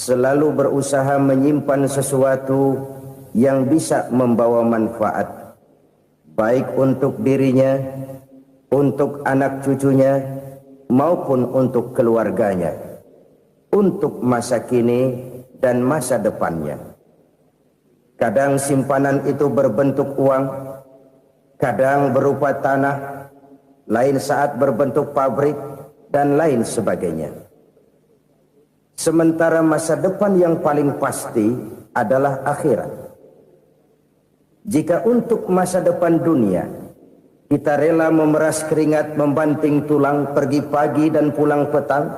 selalu berusaha menyimpan sesuatu yang bisa membawa manfaat, baik untuk dirinya, untuk anak cucunya, maupun untuk keluarganya, untuk masa kini dan masa depannya. Kadang simpanan itu berbentuk uang, kadang berupa tanah, lain saat berbentuk pabrik, dan lain sebagainya. Sementara masa depan yang paling pasti adalah akhirat. Jika untuk masa depan dunia kita rela memeras keringat, membanting tulang, pergi pagi dan pulang petang,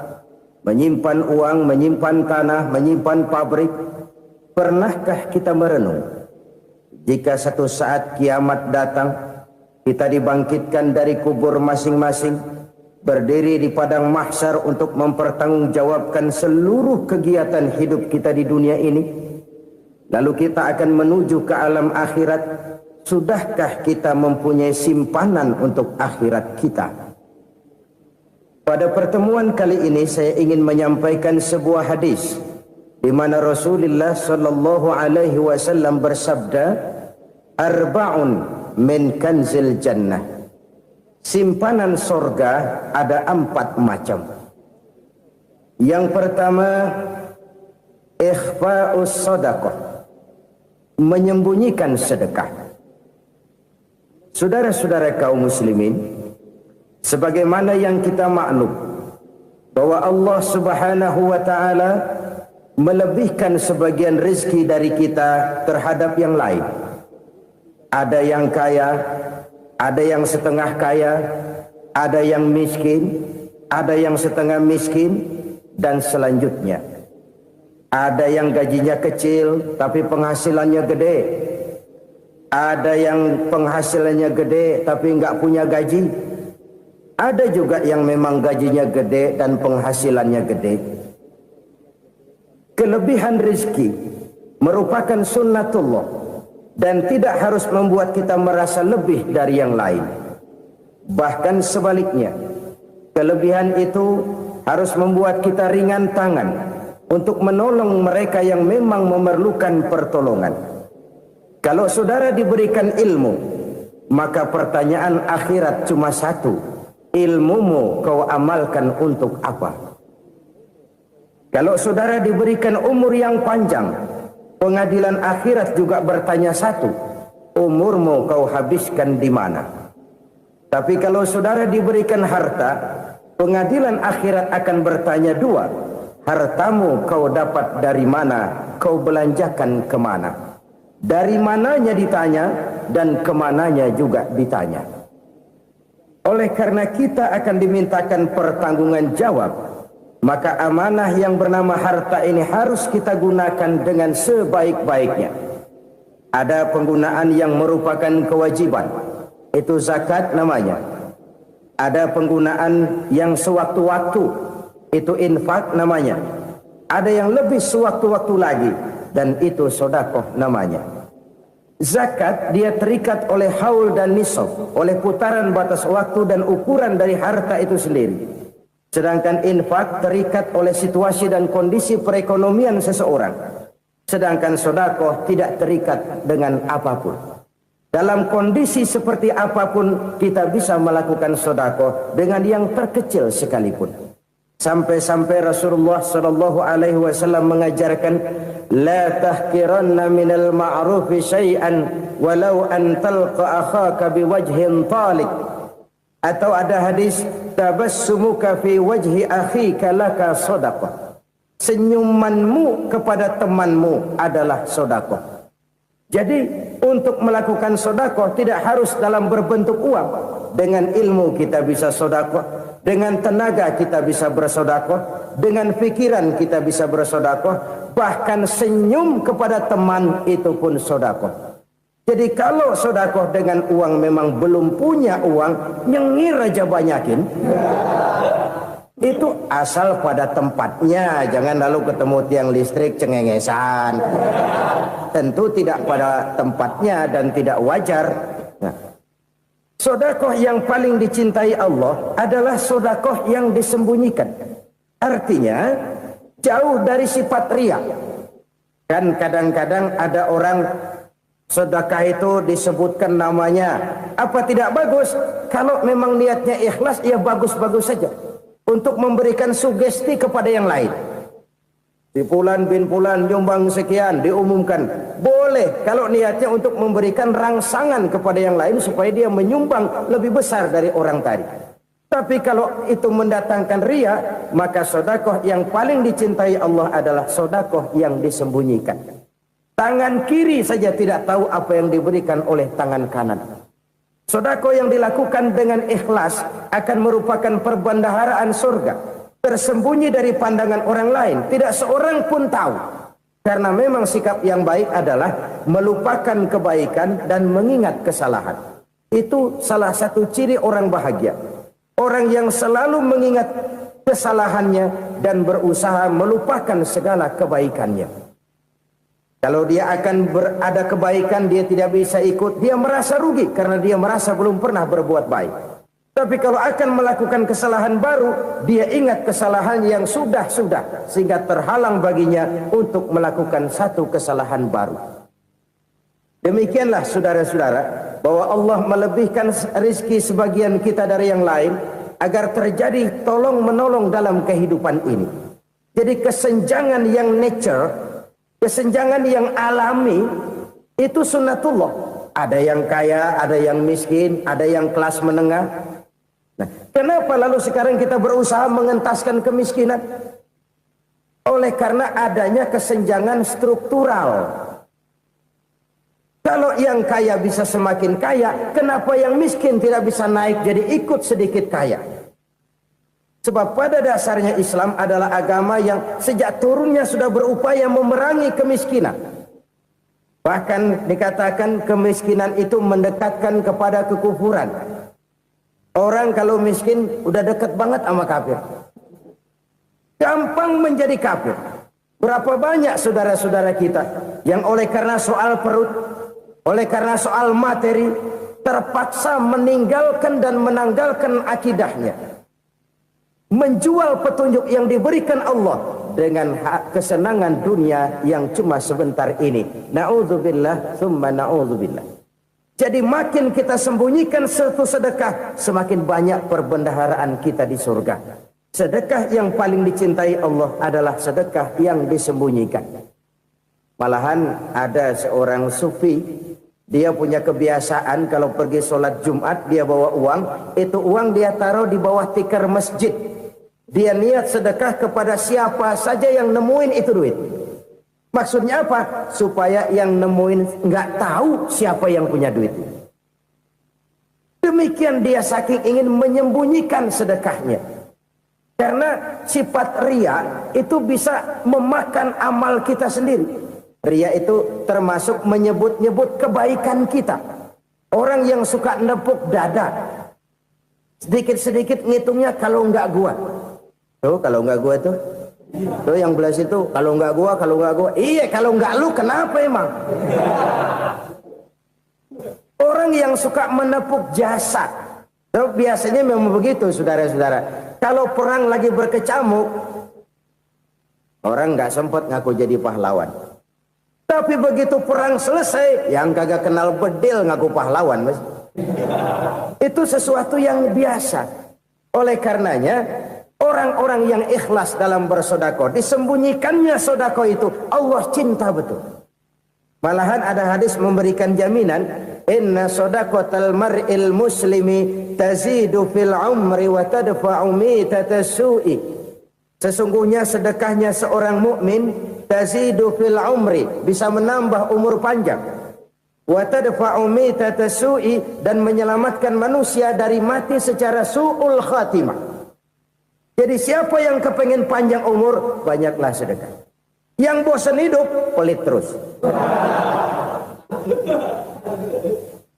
menyimpan uang, menyimpan tanah, menyimpan pabrik, pernahkah kita merenung jika satu saat kiamat datang, kita dibangkitkan dari kubur masing-masing, berdiri di padang mahsyar untuk mempertanggungjawabkan seluruh kegiatan hidup kita di dunia ini, lalu kita akan menuju ke alam akhirat. Sudahkah kita mempunyai simpanan untuk akhirat kita? Pada pertemuan kali ini saya ingin menyampaikan sebuah hadis di mana Rasulullah sallallahu alaihi wasallam bersabda, "Arba'un min kanzil jannah." Simpanan sorga ada 4 macam. Yang pertama, ikhfa'us sadaqah, menyembunyikan sedekah. Saudara-saudara kaum muslimin, sebagaimana yang kita maklum bahwa Allah Subhanahu wa taala melebihkan sebagian rezeki dari kita terhadap yang lain. Ada yang kaya, ada yang setengah kaya, ada yang miskin, ada yang setengah miskin, dan selanjutnya. Ada yang gajinya kecil tapi penghasilannya gede. Ada yang penghasilannya gede tapi nggak punya gaji. Ada juga yang memang gajinya gede dan penghasilannya gede. Kelebihan rezeki merupakan sunnatullah dan tidak harus membuat kita merasa lebih dari yang lain. Bahkan sebaliknya, kelebihan itu harus membuat kita ringan tangan untuk menolong mereka yang memang memerlukan pertolongan. Kalau saudara diberikan ilmu, maka pertanyaan akhirat cuma satu: ilmumu kau amalkan untuk apa? Kalau saudara diberikan umur yang panjang, pengadilan akhirat juga bertanya satu: umurmu kau habiskan di mana? Tapi kalau saudara diberikan harta, pengadilan akhirat akan bertanya dua: hartamu kau dapat dari mana? Kau belanjakan kemana? Dari mananya ditanya, dan kemananya juga ditanya. Oleh karena kita akan dimintakan pertanggungan jawab, maka amanah yang bernama harta ini harus kita gunakan dengan sebaik-baiknya. Ada penggunaan yang merupakan kewajiban, itu zakat namanya. Ada penggunaan yang sewaktu-waktu, itu infak namanya. Ada yang lebih sewaktu-waktu lagi, dan itu sedekah namanya. Zakat dia terikat oleh haul dan nisab, oleh putaran batas waktu dan ukuran dari harta itu sendiri. Sedangkan infak terikat oleh situasi dan kondisi perekonomian seseorang. Sedangkan sedekah tidak terikat dengan apapun. Dalam kondisi seperti apapun kita bisa melakukan sedekah dengan yang terkecil sekalipun. Sampai-sampai Rasulullah sallallahu alaihi wasallam mengajarkan, la tahqiranna minal ma'rufi syai'an walau an talqa akhaka biwajhin talik. Atau ada hadis, tabassumuka fi wajhi akhika laka shadaqah. Senyumanmu kepada temanmu adalah sedekah. Jadi untuk melakukan sedekah tidak harus dalam berbentuk uang. Dengan ilmu kita bisa sedekah, dengan tenaga kita bisa bersedekah, dengan pikiran kita bisa bersedekah, bahkan senyum kepada teman itu pun sedekah. Jadi kalau sedekah dengan uang memang belum punya uang, nyengir aja banyakin. Itu asal pada tempatnya, jangan lalu ketemu tiang listrik cengengesan. Tentu tidak pada tempatnya dan tidak wajar. Nah, sedekah yang paling dicintai Allah adalah sedekah yang disembunyikan. Artinya, jauh dari sifat riya. Kan kadang-kadang ada orang sedekah itu disebutkan namanya, apa tidak bagus? Kalau memang niatnya ikhlas, ya bagus-bagus saja. Untuk memberikan sugesti kepada yang lain. Si Fulan bin Fulan nyumbang sekian, diumumkan. Boleh kalau niatnya untuk memberikan rangsangan kepada yang lain supaya dia menyumbang lebih besar dari orang tadi. Tapi kalau itu mendatangkan riya, maka sedekah yang paling dicintai Allah adalah sedekah yang disembunyikan. Tangan kiri saja tidak tahu apa yang diberikan oleh tangan kanan. Sedekah yang dilakukan dengan ikhlas akan merupakan perbendaharaan surga, tersembunyi dari pandangan orang lain, tidak seorang pun tahu. Karena memang sikap yang baik adalah melupakan kebaikan dan mengingat kesalahan. Itu salah satu ciri orang bahagia. Orang yang selalu mengingat kesalahannya dan berusaha melupakan segala kebaikannya. Kalau dia akan berada kebaikan, dia tidak bisa ikut, dia merasa rugi karena dia merasa belum pernah berbuat baik. Tapi kalau akan melakukan kesalahan baru, dia ingat kesalahan yang sudah-sudah, sehingga terhalang baginya untuk melakukan satu kesalahan baru. Demikianlah saudara-saudara, bahwa Allah melebihkan rizki sebagian kita dari yang lain, agar terjadi tolong-menolong dalam kehidupan ini. Jadi kesenjangan yang nature, kesenjangan yang alami, itu sunnatullah. Ada yang kaya, ada yang miskin, ada yang kelas menengah. Nah, kenapa lalu sekarang kita berusaha mengentaskan kemiskinan? Oleh karena adanya kesenjangan struktural. Kalau yang kaya bisa semakin kaya, kenapa yang miskin tidak bisa naik jadi ikut sedikit kaya? Sebab pada dasarnya Islam adalah agama yang sejak turunnya sudah berupaya memerangi kemiskinan. Bahkan dikatakan kemiskinan itu mendekatkan kepada kekufuran. Orang kalau miskin udah dekat banget sama kafir. Gampang menjadi kafir. Berapa banyak saudara-saudara kita yang oleh karena soal perut, oleh karena soal materi, terpaksa meninggalkan dan menanggalkan akidahnya. Menjual petunjuk yang diberikan Allah dengan kesenangan dunia yang cuma sebentar ini. Na'udzubillah, thumma na'udzubillah. Jadi makin kita sembunyikan satu sedekah, semakin banyak perbendaharaan kita di surga. Sedekah yang paling dicintai Allah adalah sedekah yang disembunyikan. Malahan ada seorang sufi, dia punya kebiasaan kalau pergi sholat Jumat dia bawa uang, itu uang dia taruh di bawah tikar masjid. Dia niat sedekah kepada siapa saja yang nemuin itu duit. Maksudnya apa? Supaya yang nemuin nggak tahu siapa yang punya duit. Demikian dia saking ingin menyembunyikan sedekahnya. Karena sifat riya itu bisa memakan amal kita sendiri. Riya itu termasuk menyebut-nyebut kebaikan kita. Orang yang suka nepuk dada, sedikit-sedikit ngitungnya kalau nggak gua. Tuh kalau nggak gua tuh. Tuh yang belas itu kalau nggak gua, kalau nggak gua. Iya kalau nggak lu kenapa emang? Orang yang suka menepuk jasad. Tuh, biasanya memang begitu saudara-saudara. Kalau perang lagi berkecamuk, orang nggak sempat ngaku jadi pahlawan. Tapi begitu perang selesai, yang kagak kenal bedil ngaku pahlawan, mas. Itu sesuatu yang biasa. Oleh karenanya, orang-orang yang ikhlas dalam bersedekah, disembunyikannya sedekah itu, Allah cinta betul. Malahan ada hadis memberikan jaminan, inna sadaqatal mar'il muslimi tazidu fil umri wa tadfa'u mitatas su'i. Sesungguhnya sedekahnya seorang mukmin tazidu fil umri, bisa menambah umur panjang. Wa tadfa'u mitatas su'i, dan menyelamatkan manusia dari mati secara su'ul khatimah. Jadi siapa yang kepengen panjang umur, banyaklah sedekah. Yang bosan hidup, pelit terus.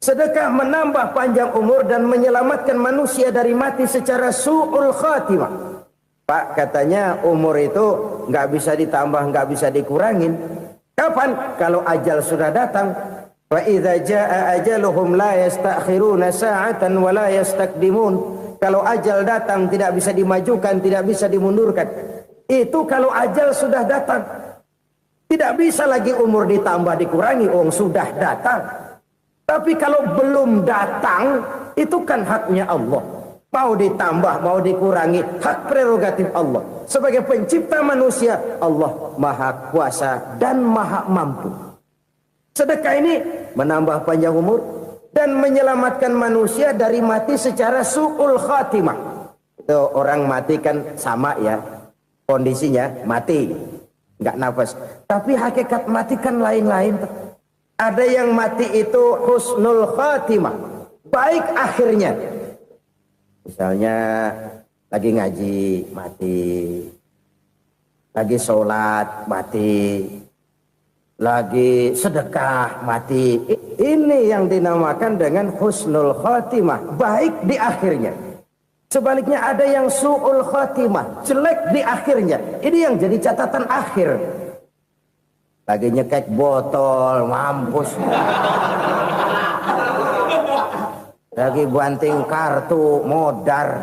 Sedekah menambah panjang umur dan menyelamatkan manusia dari mati secara su'ul khatimah. Pak, katanya umur itu nggak bisa ditambah, nggak bisa dikurangin. Kapan? Kalau ajal sudah datang. Wa idza jaa ajaluhum la yastakhiruna sa'atan wa la yastaqdimun. Kalau ajal datang tidak bisa dimajukan, tidak bisa dimundurkan. Itu kalau ajal sudah datang. Tidak bisa lagi umur ditambah dikurangi, sudah datang. Tapi kalau belum datang, itu kan haknya Allah. Mau ditambah, mau dikurangi, hak prerogatif Allah. Sebagai pencipta manusia, Allah maha kuasa dan maha mampu. Sedekah ini menambah panjang umur dan menyelamatkan manusia dari mati secara su'ul khatimah. Itu orang mati kan sama ya, kondisinya mati, nggak nafas. Tapi hakikat mati kan lain-lain. Ada yang mati itu husnul khatimah, baik akhirnya. Misalnya lagi ngaji mati, lagi sholat mati, lagi sedekah mati. Ini yang dinamakan dengan husnul khatimah, baik di akhirnya. Sebaliknya ada yang su'ul khatimah, jelek di akhirnya. Ini yang jadi catatan akhir. Lagi nyekek botol, mampus. Lagi banting kartu, modar.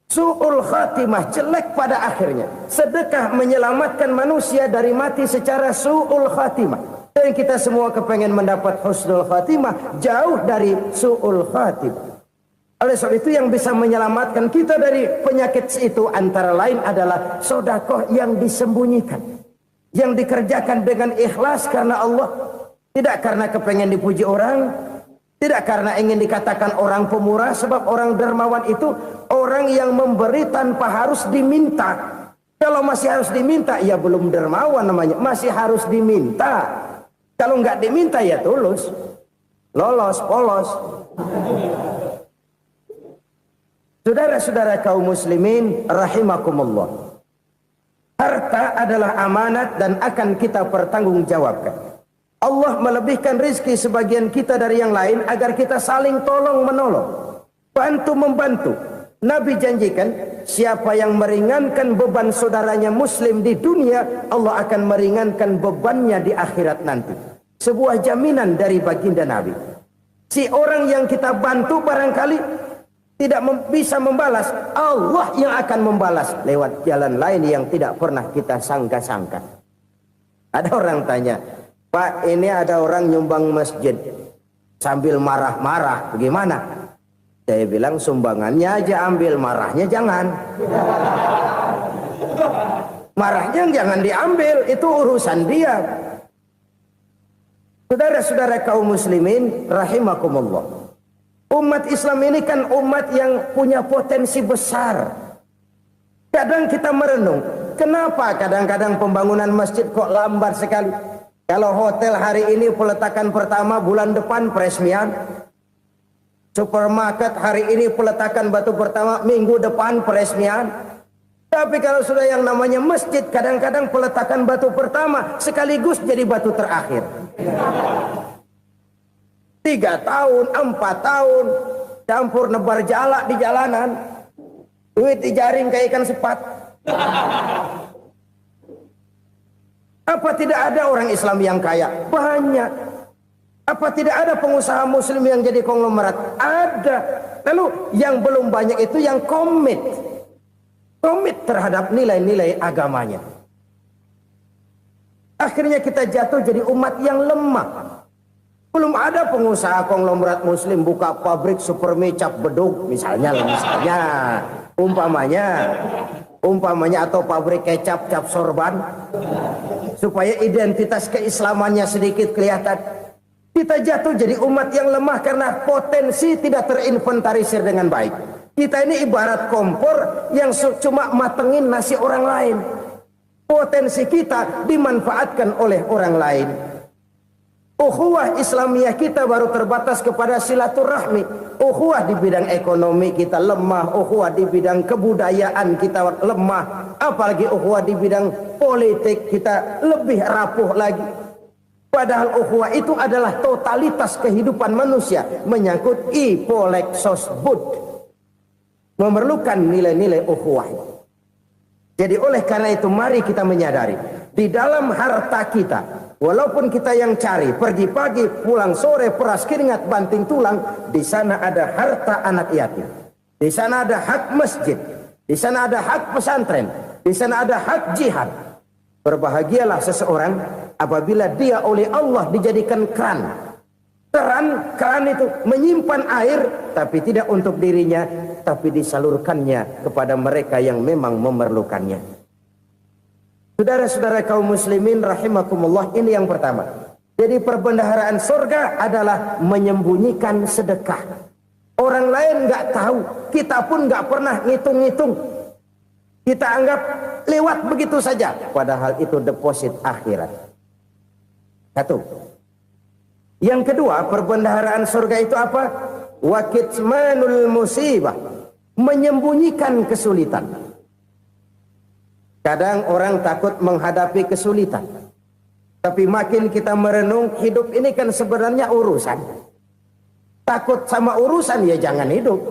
Su'ul khatimah, jelek pada akhirnya. Sedekah menyelamatkan manusia dari mati secara su'ul khatimah. Dan kita semua kepengen mendapat husnul khatimah, jauh dari su'ul khatimah. Oleh sebab itu yang bisa menyelamatkan kita dari penyakit itu antara lain adalah sedekah yang disembunyikan, yang dikerjakan dengan ikhlas karena Allah, tidak karena kepengen dipuji orang, tidak karena ingin dikatakan orang pemurah. Sebab orang dermawan itu orang yang memberi tanpa harus diminta. Kalau masih harus diminta, ya belum dermawan namanya, masih harus diminta. Kalau nggak diminta ya tulus, lolos, polos. Saudara-saudara kaum muslimin rahimakumullah. Harta adalah amanat dan akan kita pertanggungjawabkan. Allah melebihkan rezeki sebagian kita dari yang lain agar kita saling tolong menolong, bantu membantu. Nabi janjikan siapa yang meringankan beban saudaranya muslim di dunia, Allah akan meringankan bebannya di akhirat nanti. Sebuah jaminan dari baginda Nabi. Si orang yang kita bantu barangkali tidak bisa membalas, Allah yang akan membalas lewat jalan lain yang tidak pernah kita sangka-sangka. Ada orang tanya, Pak, ini ada orang nyumbang masjid sambil marah-marah, bagaimana? Saya bilang sumbangannya aja ambil, marahnya jangan. Marahnya jangan diambil, itu urusan dia. Saudara-saudara kaum muslimin rahimakumullah. Umat Islam ini kan umat yang punya potensi besar. Kadang kita merenung, kenapa kadang-kadang pembangunan masjid kok lambat sekali? Kalau hotel hari ini peletakan pertama, bulan depan peresmian. Supermarket hari ini peletakan batu pertama, minggu depan peresmian. Tapi kalau sudah yang namanya masjid, kadang-kadang peletakan batu pertama sekaligus jadi batu terakhir. 3 tahun, 4 tahun, campur nebar jalak di jalanan, duit dijaring kayak ikan sepat. Apa tidak ada orang Islam yang kaya? Banyak. Apa tidak ada pengusaha muslim yang jadi konglomerat? Ada. Lalu yang belum banyak itu yang komit terhadap nilai-nilai agamanya. Akhirnya kita jatuh jadi umat yang lemah. Belum ada pengusaha konglomerat muslim buka pabrik supermi cap beduk misalnya umpamanya atau pabrik kecap cap sorban supaya identitas keislamannya sedikit kelihatan. Kita jatuh jadi umat yang lemah karena potensi tidak terinventarisir dengan baik. Kita ini ibarat kompor yang cuma matengin nasi orang lain. Potensi kita dimanfaatkan oleh orang lain. Ukhuwah Islamiyah kita baru terbatas kepada silaturahmi. Ukhuwah di bidang ekonomi kita lemah, ukhuwah di bidang kebudayaan kita lemah, apalagi ukhuwah di bidang politik kita lebih rapuh lagi. Padahal ukhuwah itu adalah totalitas kehidupan manusia, menyangkut ipolek sosbud, memerlukan nilai-nilai ukhuwah. Jadi oleh karena itu mari kita menyadari di dalam harta kita, walaupun kita yang cari pergi pagi pulang sore peras keringat banting tulang, di sana ada harta anak yatim, di sana ada hak masjid, Di sana ada hak pesantren, di sana ada hak jihad. Berbahagialah seseorang apabila dia oleh Allah dijadikan keran. Keran itu menyimpan air, tapi tidak untuk dirinya, tapi disalurkannya kepada mereka yang memang memerlukannya. Saudara-saudara kaum muslimin rahimakumullah, ini yang pertama. Jadi perbendaharaan surga adalah menyembunyikan sedekah. Orang lain nggak tahu, kita pun nggak pernah ngitung-ngitung. Kita anggap lewat begitu saja, padahal itu deposit akhirat. Satu. Yang kedua, perbendaharaan surga itu apa? Wa kitmanul musibah, menyembunyikan kesulitan. Kadang orang takut menghadapi kesulitan, tapi makin kita merenung, hidup ini kan sebenarnya urusan. Takut sama urusan, ya jangan hidup.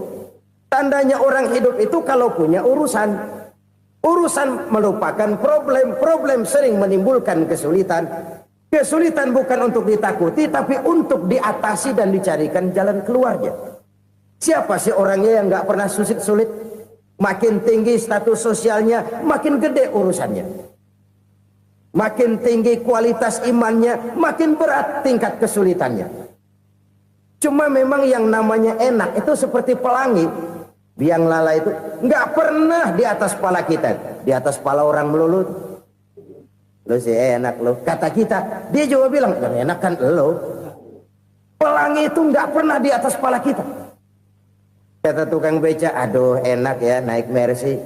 Tandanya orang hidup itu kalau punya urusan. Urusan merupakan problem. Problem sering menimbulkan kesulitan. Kesulitan bukan untuk ditakuti, tapi untuk diatasi dan dicarikan jalan keluarnya. Siapa sih orangnya yang nggak pernah sulit-sulit? Makin tinggi status sosialnya, makin gede urusannya. Makin tinggi kualitas imannya, makin berat tingkat kesulitannya. Cuma memang yang namanya enak itu seperti pelangi. Biang lala itu nggak pernah di atas kepala kita, di atas kepala orang melulu. Lu sih enak lu, kata kita. Dia juga bilang yang enak kan lu. Pelangi itu nggak pernah di atas kepala kita. Kata tukang beca, aduh enak ya naik Mercy.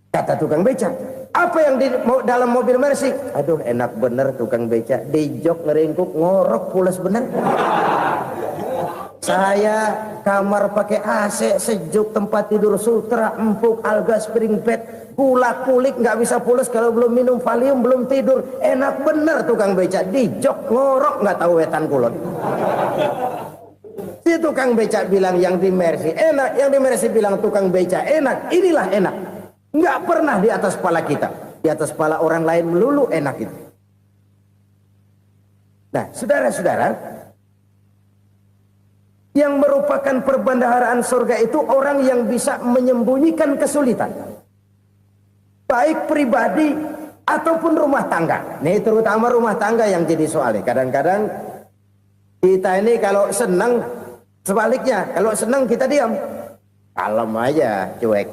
Kata tukang beca, apa yang di dalam mobil Mercy? Aduh enak bener tukang beca, di jok ngeringkuk ngorok pulas bener. Saya kamar pakai AC, sejuk, tempat tidur sutra, empuk, alga, spring bed, gula kulik, nggak bisa pulas kalau belum minum Valium, belum tidur. Enak bener tukang beca, di jok ngorok nggak tahu wetan kulon. Si tukang beca bilang yang di Mercy enak, yang di Mercy bilang tukang beca enak. Inilah enak, nggak pernah di atas kepala kita, di atas kepala orang lain melulu enak itu. Nah, saudara-saudara, yang merupakan perbendaharaan surga itu orang yang bisa menyembunyikan kesulitan, baik pribadi ataupun rumah tangga. Nih terutama rumah tangga yang jadi soalnya. Kadang-kadang kita ini kalau senang, sebaliknya kalau senang kita diam, kalem aja, cuek.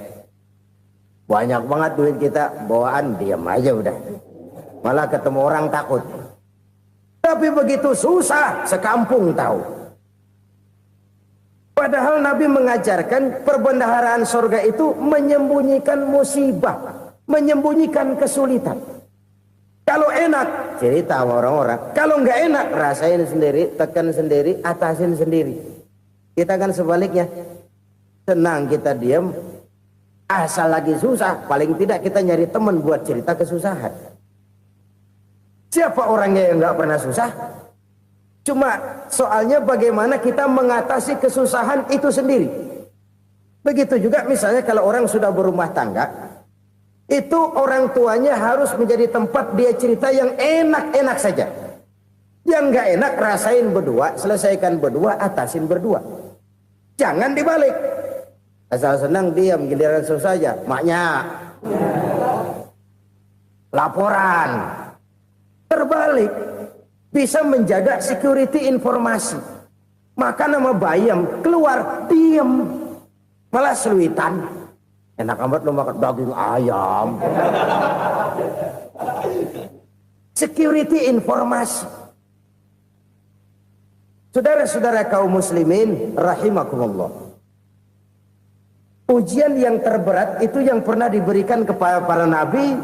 Banyak banget duit kita bawaan, diam aja udah. Malah ketemu orang takut. Tapi begitu susah, sekampung tahu. Padahal Nabi mengajarkan perbendaharaan surga itu menyembunyikan musibah, menyembunyikan kesulitan. Kalau enak, cerita sama orang-orang. Kalau nggak enak, rasain sendiri, tekan sendiri, atasin sendiri. Kita kan sebaliknya, senang kita diam, asal lagi susah, paling tidak kita nyari teman buat cerita kesusahan. Siapa orangnya yang nggak pernah susah? Cuma soalnya bagaimana kita mengatasi kesusahan itu sendiri. Begitu juga misalnya kalau orang sudah berumah tangga, itu orang tuanya harus menjadi tempat dia cerita yang enak-enak saja. Yang nggak enak rasain berdua, selesaikan berdua, atasin berdua. Jangan dibalik. Asal senang diam, giliran susah saja. Maknya laporan. Terbalik. Bisa menjaga security informasi. Maka nama bayam keluar diam, malah seluitan. Enak amat lo makan daging ayam. Security informasi. Saudara-saudara kaum muslimin rahimakumullah. Ujian yang terberat itu yang pernah diberikan kepada para nabi,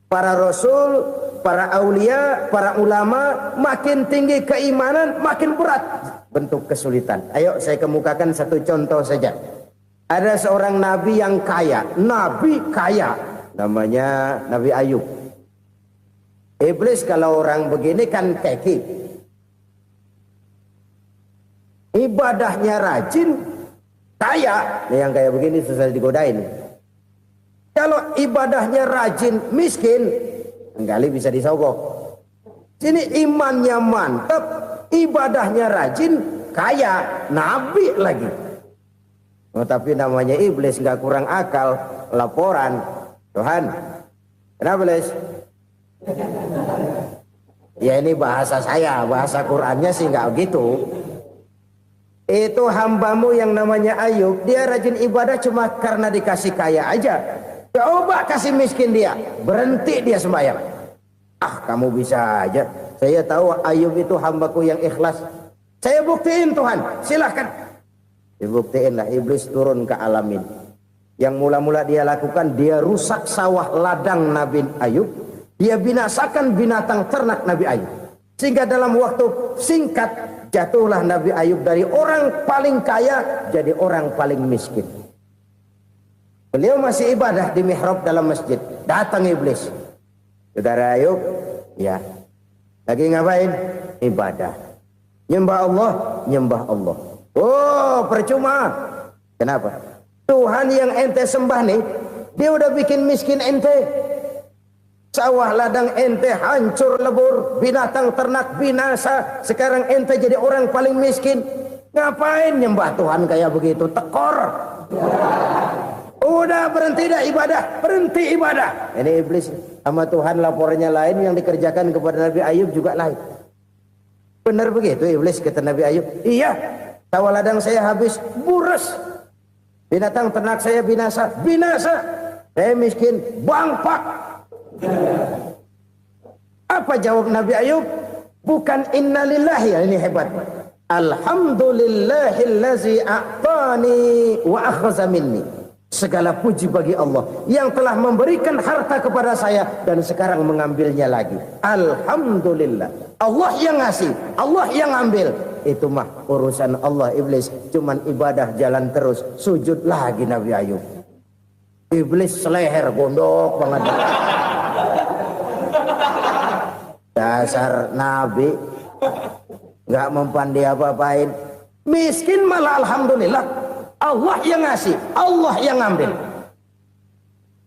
para rasul, para aulia, para ulama. Makin tinggi keimanan, makin berat bentuk kesulitan. Ayo saya kemukakan satu contoh saja. Ada seorang nabi yang kaya, nabi kaya, namanya Nabi Ayub. Iblis kalau orang begini kan keki, ibadahnya rajin, kaya. Nih yang kayak begini susah digodain. Kalau ibadahnya rajin, miskin, kali bisa disogok. Sini imannya mantap, ibadahnya rajin, kaya, nabi lagi. Oh, tapi namanya iblis nggak kurang akal. laporan, Tuhan, kenapa Les? Ya ini bahasa saya, bahasa Qurannya sih nggak gitu. Itu hambamu yang namanya Ayub, dia rajin ibadah cuma karena dikasih kaya aja. Coba kasih miskin dia, berhenti dia sembahyang. Ah, kamu bisa aja. Saya tahu Ayub itu hambaku yang ikhlas. Saya buktiin Tuhan, silahkan. Dibuktiin lah, iblis turun ke alam ini. Yang mula-mula dia lakukan, dia rusak sawah ladang Nabi Ayub. Dia binasakan binatang ternak Nabi Ayub. Sehingga dalam waktu singkat, jatuhlah Nabi Ayub dari orang paling kaya jadi orang paling miskin. Beliau masih ibadah di mihrab dalam masjid. Datang iblis. Saudara Ayub, ya, lagi ngapain? Ibadah. Nyembah Allah, nyembah Allah. Oh, percuma. Kenapa? Tuhan yang ente sembah nih, dia udah bikin miskin ente. Sawah ladang ente hancur lebur, binatang ternak binasa. Sekarang ente jadi orang paling miskin. Ngapain nyembah Tuhan kayak begitu? Tekor. Udah berhenti dah ibadah, berhenti ibadah. Ini iblis sama Tuhan laporannya lain, yang dikerjakan kepada Nabi Ayub juga lain. Benar begitu iblis kata Nabi Ayub? Iya, sawah ladang saya habis, buras. Binatang ternak saya binasa, binasa. Saya miskin, bangpak. Apa jawab Nabi Ayub? Bukan innalillahi, ya ini hebat. Alhamdulillahillazi a'tani wa akhza minni. Segala puji bagi Allah yang telah memberikan harta kepada saya dan sekarang mengambilnya lagi. Alhamdulillah. Allah yang ngasih, Allah yang ambil. Itu mah urusan Allah. Iblis cuman ibadah jalan terus, sujud lagi Nabi Ayub. Iblis seleher gondok banget. Dasar Nabi nggak mempan dia apa-apain. Miskin malah alhamdulillah. Allah yang ngasih, Allah yang ngambil.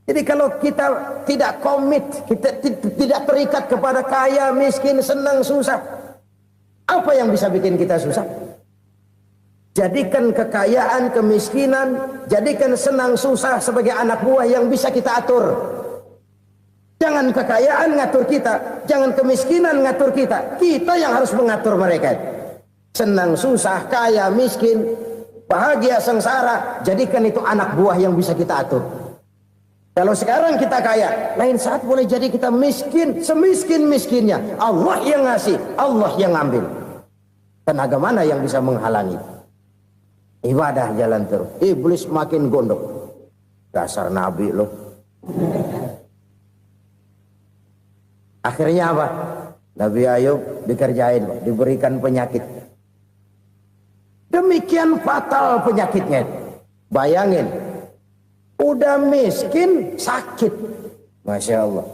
Jadi kalau kita tidak komit, kita tidak terikat kepada kaya, miskin, senang, susah, apa yang bisa bikin kita susah? Jadikan kekayaan, kemiskinan, jadikan senang, susah sebagai anak buah yang bisa kita atur. Jangan kekayaan ngatur kita, jangan kemiskinan ngatur kita. Kita yang harus mengatur mereka. Senang, susah, kaya, miskin, bahagia, sengsara, jadikan itu anak buah yang bisa kita atur. Kalau sekarang kita kaya, lain saat boleh jadi kita miskin, semiskin-miskinnya. Allah yang ngasih, Allah yang ngambil. Tenaga mana yang bisa menghalangi? Ibadah jalan terus. Iblis makin gondok. Dasar Nabi loh. Akhirnya apa? Nabi Ayub dikerjain, diberikan penyakit. Demikian fatal penyakitnya. Bayangin, udah miskin sakit. Masya Allah.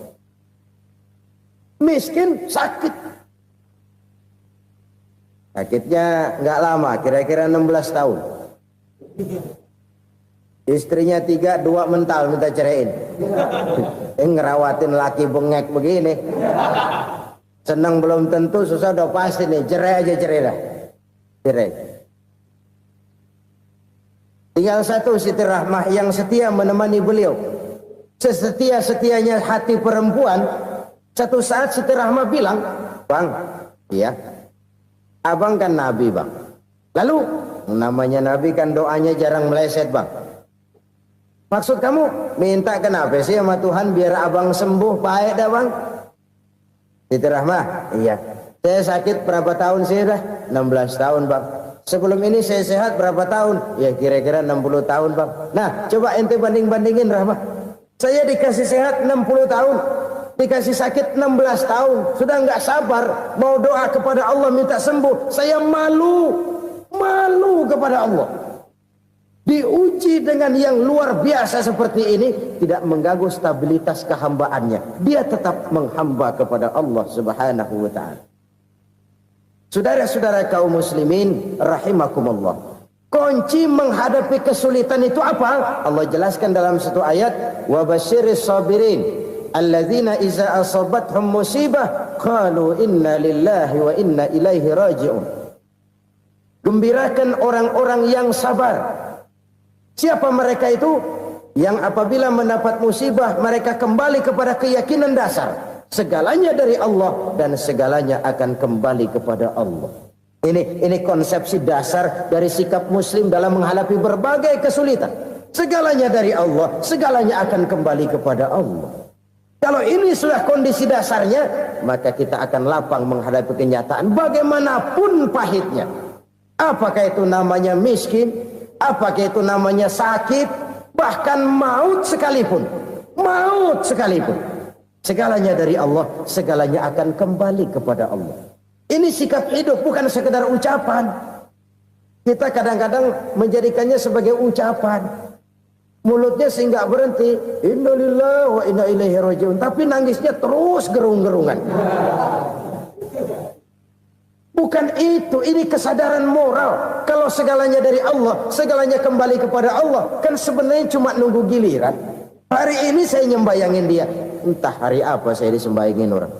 Miskin sakit. Sakitnya nggak lama, kira-kira 16 tahun. Istrinya 3, 2 mental minta ceraiin. Ngerawatin laki bengek begini. Senang belum tentu, susah udah pasti nih. Cerai aja, cerai dah. Cerai. Tinggal satu Siti Rahmah yang setia menemani beliau. Sesetia-setianya hati perempuan. Satu saat Siti Rahmah bilang, "Bang, iya, abang kan Nabi bang. Lalu namanya Nabi kan doanya jarang meleset bang. Maksud kamu minta kenapa sih sama Tuhan biar abang sembuh baik dah bang?" Siti Rahmah, iya. Saya sakit berapa tahun sih dah? 16 tahun bang. Sebelum ini saya sehat berapa tahun? Ya kira-kira 60 tahun bang. Nah coba ente banding-bandingin Rahmah. Saya dikasih sehat 60 tahun. Dikasih sakit 16 tahun. Sudah nggak sabar mau doa kepada Allah minta sembuh. Saya malu kepada Allah. Diuji dengan yang luar biasa seperti ini, tidak mengganggu stabilitas kehambaannya. Dia tetap menghamba kepada Allah Subhanahu wa ta'ala. Saudara-saudara kaum muslimin rahimakumullah. Kunci menghadapi kesulitan itu apa? Allah jelaskan dalam satu ayat, wa basyiris sabirin alladzina iza asabathum musibah qalu inna lillahi wa inna ilaihi raji'un. Gembirakan orang-orang yang sabar. Siapa mereka itu? yang apabila mendapat musibah mereka kembali kepada keyakinan dasar segalanya dari Allah dan segalanya akan kembali kepada Allah. Ini konsepsi dasar dari sikap muslim dalam menghadapi berbagai kesulitan. Segalanya dari Allah, segalanya akan kembali kepada Allah. Kalau ini sudah kondisi dasarnya, maka kita akan lapang menghadapi kenyataan bagaimanapun pahitnya. Apakah itu namanya miskin, apakah itu namanya sakit, bahkan maut sekalipun. Maut sekalipun. Segalanya dari Allah, segalanya akan kembali kepada Allah. Ini sikap hidup, bukan sekedar ucapan. Kita kadang-kadang menjadikannya sebagai ucapan. Mulutnya sehingga berhenti, innalillahi wa inna ilaihi rajiun, tapi nangisnya terus gerung-gerungan. Bukan itu, ini kesadaran moral. Kalau segalanya dari Allah, segalanya kembali kepada Allah, kan sebenarnya cuma nunggu giliran. Hari ini saya nyembayangin dia, entah hari apa saya disembayangin orang.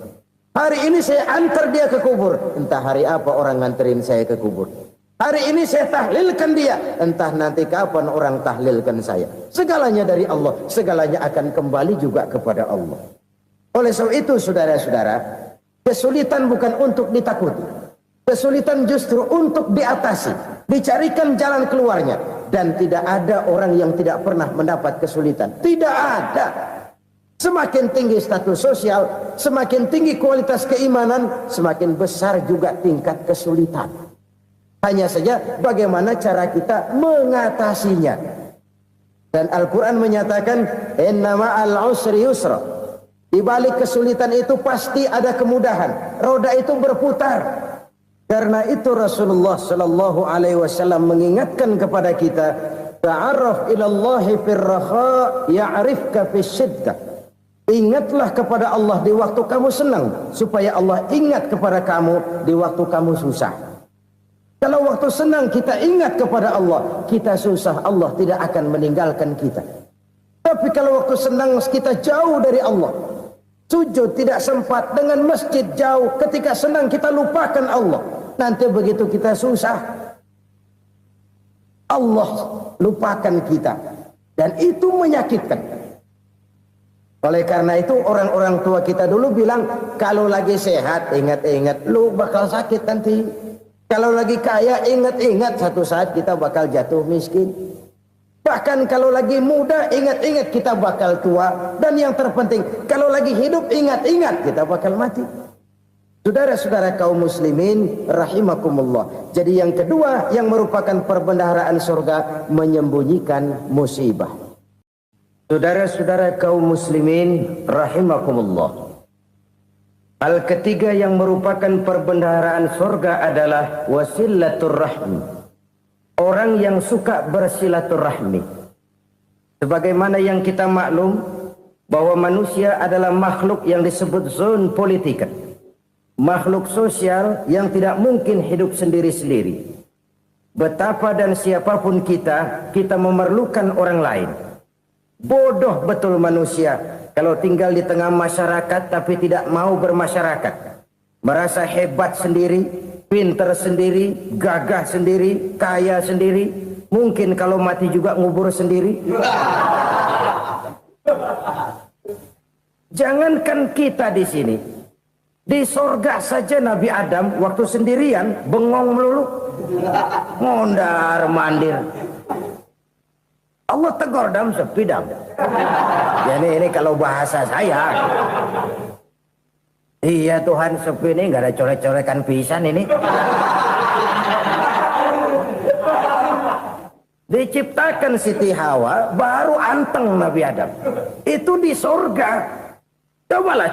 Hari ini saya antar dia ke kubur, entah hari apa orang nganterin saya ke kubur. Hari ini saya tahlilkan dia, entah nanti kapan orang tahlilkan saya. Segalanya dari Allah, segalanya akan kembali juga kepada Allah. Oleh sebab itu saudara-saudara, kesulitan bukan untuk ditakuti. Kesulitan justru untuk diatasi, dicarikan jalan keluarnya. Dan tidak ada orang yang tidak pernah mendapat kesulitan. Tidak ada. Semakin tinggi status sosial, semakin tinggi kualitas keimanan, semakin besar juga tingkat kesulitan. Hanya saja bagaimana cara kita mengatasinya. Dan Al-Quran menyatakan, inna ma'al usri yusra. Di balik kesulitan itu pasti ada kemudahan. Roda itu berputar. Karena itu Rasulullah sallallahu alaihi wasallam mengingatkan kepada kita, ta'arraf ilallahi firraha ya'rifka fisyiddah. Ingatlah kepada Allah di waktu kamu senang, supaya Allah ingat kepada kamu di waktu kamu susah. Kalau waktu senang kita ingat kepada Allah, kita susah, Allah tidak akan meninggalkan kita. Tapi kalau waktu senang kita jauh dari Allah, sujud tidak sempat, dengan masjid jauh, ketika senang kita lupakan Allah. Nanti begitu kita susah, Allah lupakan kita. Dan itu menyakitkan. Oleh karena itu orang-orang tua kita dulu bilang, kalau lagi sehat ingat-ingat lu bakal sakit nanti. Kalau lagi kaya ingat-ingat satu saat kita bakal jatuh miskin. Bahkan kalau lagi muda ingat-ingat kita bakal tua. Dan yang terpenting kalau lagi hidup ingat-ingat kita bakal mati. Saudara-saudara kaum muslimin rahimakumullah. Jadi yang kedua yang merupakan perbendaharaan surga, menyembunyikan musibah. Saudara-saudara kaum muslimin rahimakumullah. Hal ketiga yang merupakan perbendaharaan surga adalah wasilatur rahmi. Orang yang suka bersilaturahmi. Sebagaimana yang kita maklum bahwa manusia adalah makhluk yang disebut zon politika. Makhluk sosial yang tidak mungkin hidup sendiri-sendiri. Betapa dan siapapun kita memerlukan orang lain. Bodoh betul manusia kalau tinggal di tengah masyarakat tapi tidak mau bermasyarakat. Merasa hebat sendiri, pinter sendiri, gagah sendiri, kaya sendiri. Mungkin kalau mati juga ngubur sendiri. Jangankan kita di sini, di sorga saja Nabi Adam waktu sendirian bengong melulu, ngondar mandir. Allah tegur dam sepi dam. Jadi ini kalau bahasa saya, iya Tuhan sepi ini nggak ada coret-corekan pisan ini. Diciptakan Siti Hawa baru anteng Nabi Adam. Itu di sorga. Cobalah.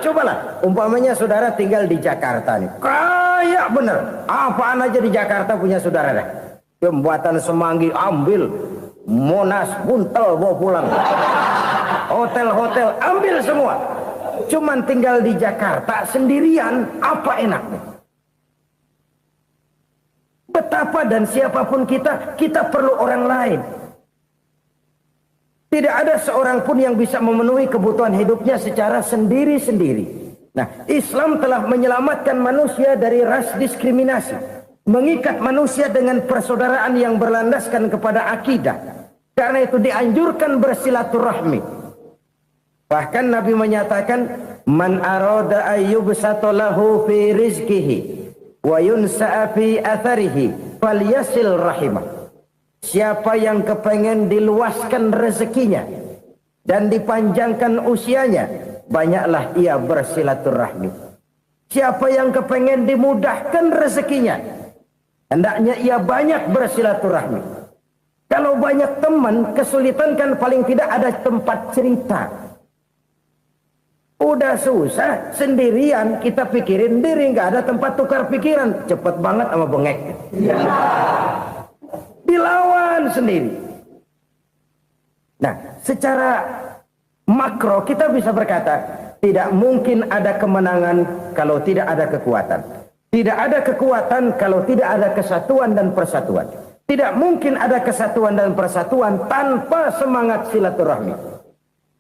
Umpamanya saudara tinggal di Jakarta nih. Kayak bener. Apaan aja di Jakarta punya saudara dah. Jembatan Semanggi ambil. Monas, Buntel bawa pulang. Hotel-hotel ambil semua. Cuman tinggal di Jakarta sendirian, apa enaknya? Betapa dan siapapun kita perlu orang lain. Tidak ada seorang pun yang bisa memenuhi kebutuhan hidupnya secara sendiri-sendiri. Nah, Islam telah menyelamatkan manusia dari ras diskriminasi. Mengikat manusia dengan persaudaraan yang berlandaskan kepada akidah. Karena itu dianjurkan bersilaturahmi. Bahkan Nabi menyatakan, man arada ayyubsata lahu fi rizqihi wa yunsa'a fi atharihi falyasil rahimah. Siapa yang kepengen diluaskan rezekinya dan dipanjangkan usianya, banyaklah ia bersilaturahmi. Siapa yang kepengen dimudahkan rezekinya, hendaknya ia banyak bersilaturahmi. Kalau banyak teman, kesulitan kan paling tidak ada tempat cerita. Udah susah, sendirian kita pikirin diri, nggak ada tempat tukar pikiran. Cepet banget sama bengek. Dilawan sendiri. Nah, secara makro kita bisa berkata, tidak mungkin ada kemenangan kalau tidak ada kekuatan. Tidak ada kekuatan kalau tidak ada kesatuan dan persatuan. Tidak mungkin ada kesatuan dan persatuan tanpa semangat silaturahmi.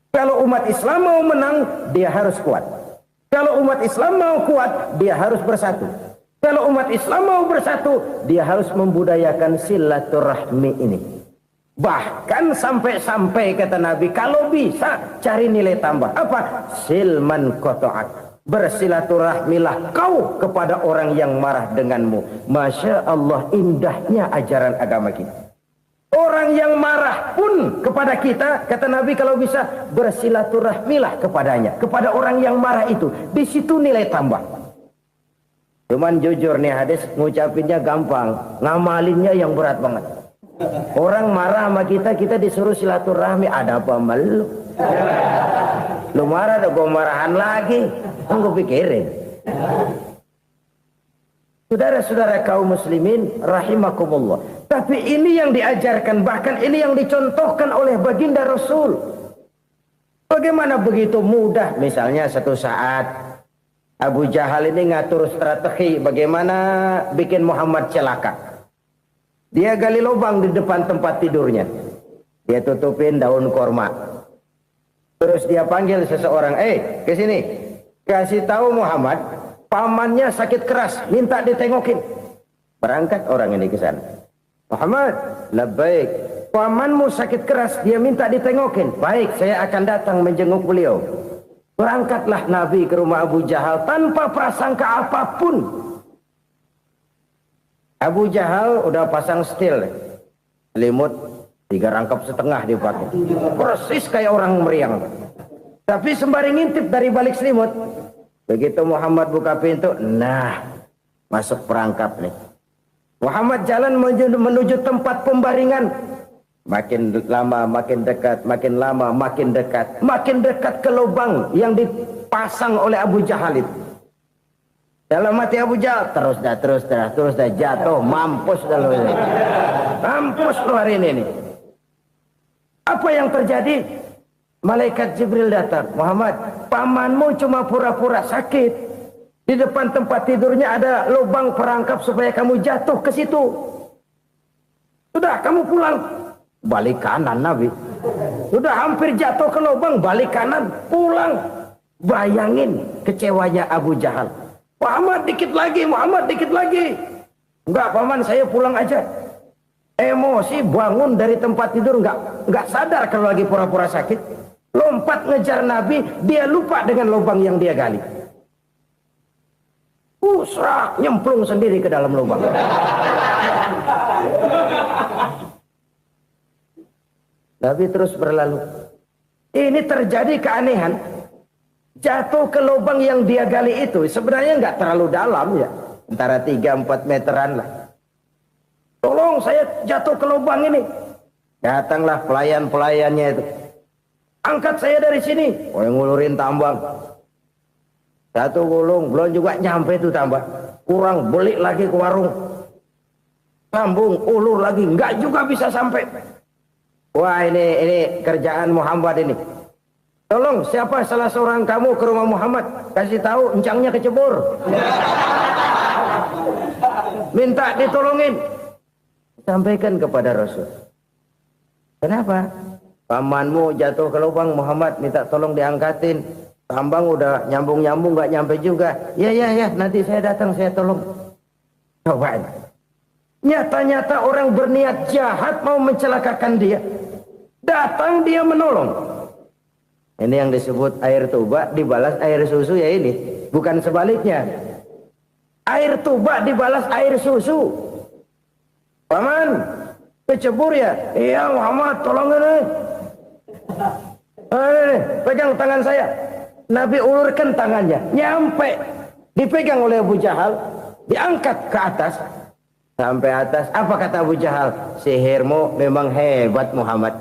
Kalau umat Islam mau menang, dia harus kuat. Kalau umat Islam mau kuat, dia harus bersatu. Kalau umat Islam mau bersatu, dia harus membudayakan silaturahmi ini. Bahkan sampai-sampai kata Nabi, kalau bisa cari nilai tambah. Apa? Silman qata'ak. Bersilaturahmilah kau kepada orang yang marah denganmu. Masya Allah, indahnya ajaran agama kita. Orang yang marah pun kepada kita, kata Nabi, kalau bisa bersilaturahmilah kepadanya, kepada orang yang marah itu. Di situ nilai tambah. Cuman jujur nih hadis, ngucapinnya gampang, ngamalinnya yang berat banget. Orang marah sama kita, kita disuruh silaturahmi, ada apa malu? Lu marah, ada gue marahan lagi. Tunggu pikirin. Saudara-saudara kaum muslimin rahimakumullah. Tapi ini yang diajarkan, bahkan ini yang dicontohkan oleh baginda Rasul. Bagaimana begitu mudah? Misalnya satu saat Abu Jahal ini ngatur strategi bagaimana bikin Muhammad celaka. Dia gali lubang di depan tempat tidurnya. Dia tutupin daun korma. Terus dia panggil seseorang, ke sini. Kasih tahu Muhammad, pamannya sakit keras, minta ditengokin. Berangkat orang ini ke sana. Muhammad, labbaik. Pamanmu sakit keras, dia minta ditengokin. Baik, saya akan datang menjenguk beliau. Berangkatlah Nabi ke rumah Abu Jahal tanpa prasangka apapun. Abu Jahal udah pasang setil, selimut 3 rangkap setengah dipakai. Persis kayak orang meriang. Tapi sembari ngintip dari balik selimut, begitu Muhammad buka pintu, nah masuk perangkap nih. Muhammad jalan menuju tempat pembaringan. Makin lama makin dekat, makin lama makin dekat. Makin dekat ke lubang yang dipasang oleh Abu Jahal itu. Dalam hati Abu Jahal, terus dah jatuh, mampus dah lo ini. Mampus lo hari ini nih. Apa yang terjadi? Malaikat Jibril datang. Muhammad, pamanmu cuma pura-pura sakit. Di depan tempat tidurnya ada lubang perangkap supaya kamu jatuh ke situ. Sudah, kamu pulang. Balik kanan Nabi. Sudah hampir jatuh ke lubang, balik kanan, pulang. Bayangin kecewanya Abu Jahal. Muhammad dikit lagi, Muhammad dikit lagi. Enggak, paman, saya pulang aja. Emosi bangun dari tempat tidur, enggak sadar kalau lagi pura-pura sakit. Lompat ngejar Nabi, dia lupa dengan lubang yang dia gali. Serak, nyemplung sendiri ke dalam lubang. Nabi terus berlalu. Ini terjadi keanehan. Jatuh ke lubang yang dia gali itu sebenarnya nggak terlalu dalam ya, antara 3-4 meteran lah. Tolong, saya jatuh ke lubang ini. Datanglah pelayan-pelayannya itu. Angkat saya dari sini. Oh, yang ngulurin tambang. Satu gulung, belum juga nyampe itu tambang. Kurang, beli lagi ke warung. Sambung, ulur lagi, nggak juga bisa sampai. Wah, ini kerjaan Muhammad ini. Tolong, siapa salah seorang kamu ke rumah Muhammad, kasih tahu encangnya kecebur. Minta ditolongin. Sampaikan kepada Rasul. Kenapa? Pamanmu jatuh ke lubang, Muhammad minta tolong diangkatin. Tambang udah nyambung-nyambung nggak nyampe juga. Ya, nanti saya datang, saya tolong. Coba. Nyata-nyata orang berniat jahat mau mencelakakan dia. Datang dia menolong. Ini yang disebut air tuba dibalas air susu ya ini. Bukan sebaliknya. Air tuba dibalas air susu. Paman, kecebur ya? Iya Muhammad, tolong ini. Pegang tangan saya. Nabi ulurkan tangannya. Nyampe. Dipegang oleh Abu Jahal. Diangkat ke atas. Sampai atas. Apa kata Abu Jahal? Sihirmu memang hebat Muhammad.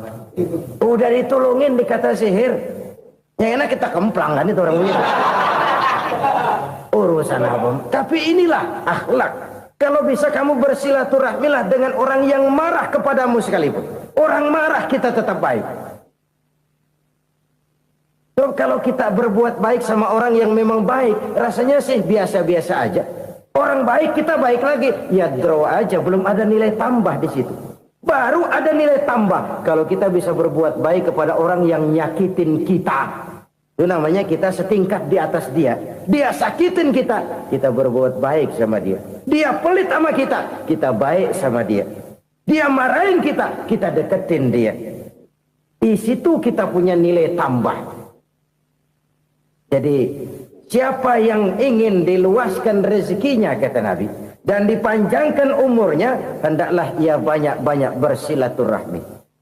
Udah ditolongin dikata sihir. Yang enak kita kemplang kan itu orang begitu. Urusan apa? Tapi inilah akhlak. Kalau bisa kamu bersilaturahmilah dengan orang yang marah kepadamu sekalipun. Orang marah kita tetap baik. So, kalau kita berbuat baik sama orang yang memang baik, rasanya sih biasa-biasa aja. Orang baik kita baik lagi, ya draw aja, belum ada nilai tambah di situ. Baru ada nilai tambah kalau kita bisa berbuat baik kepada orang yang nyakitin kita. Itu namanya kita setingkat di atas dia. Dia sakitin kita, kita berbuat baik sama dia. Dia pelit sama kita, kita baik sama dia. Dia marahin kita, kita deketin dia. Di situ kita punya nilai tambah. Jadi siapa yang ingin diluaskan rezekinya kata Nabi dan dipanjangkan umurnya, hendaklah ia banyak-banyak bersilaturahmi.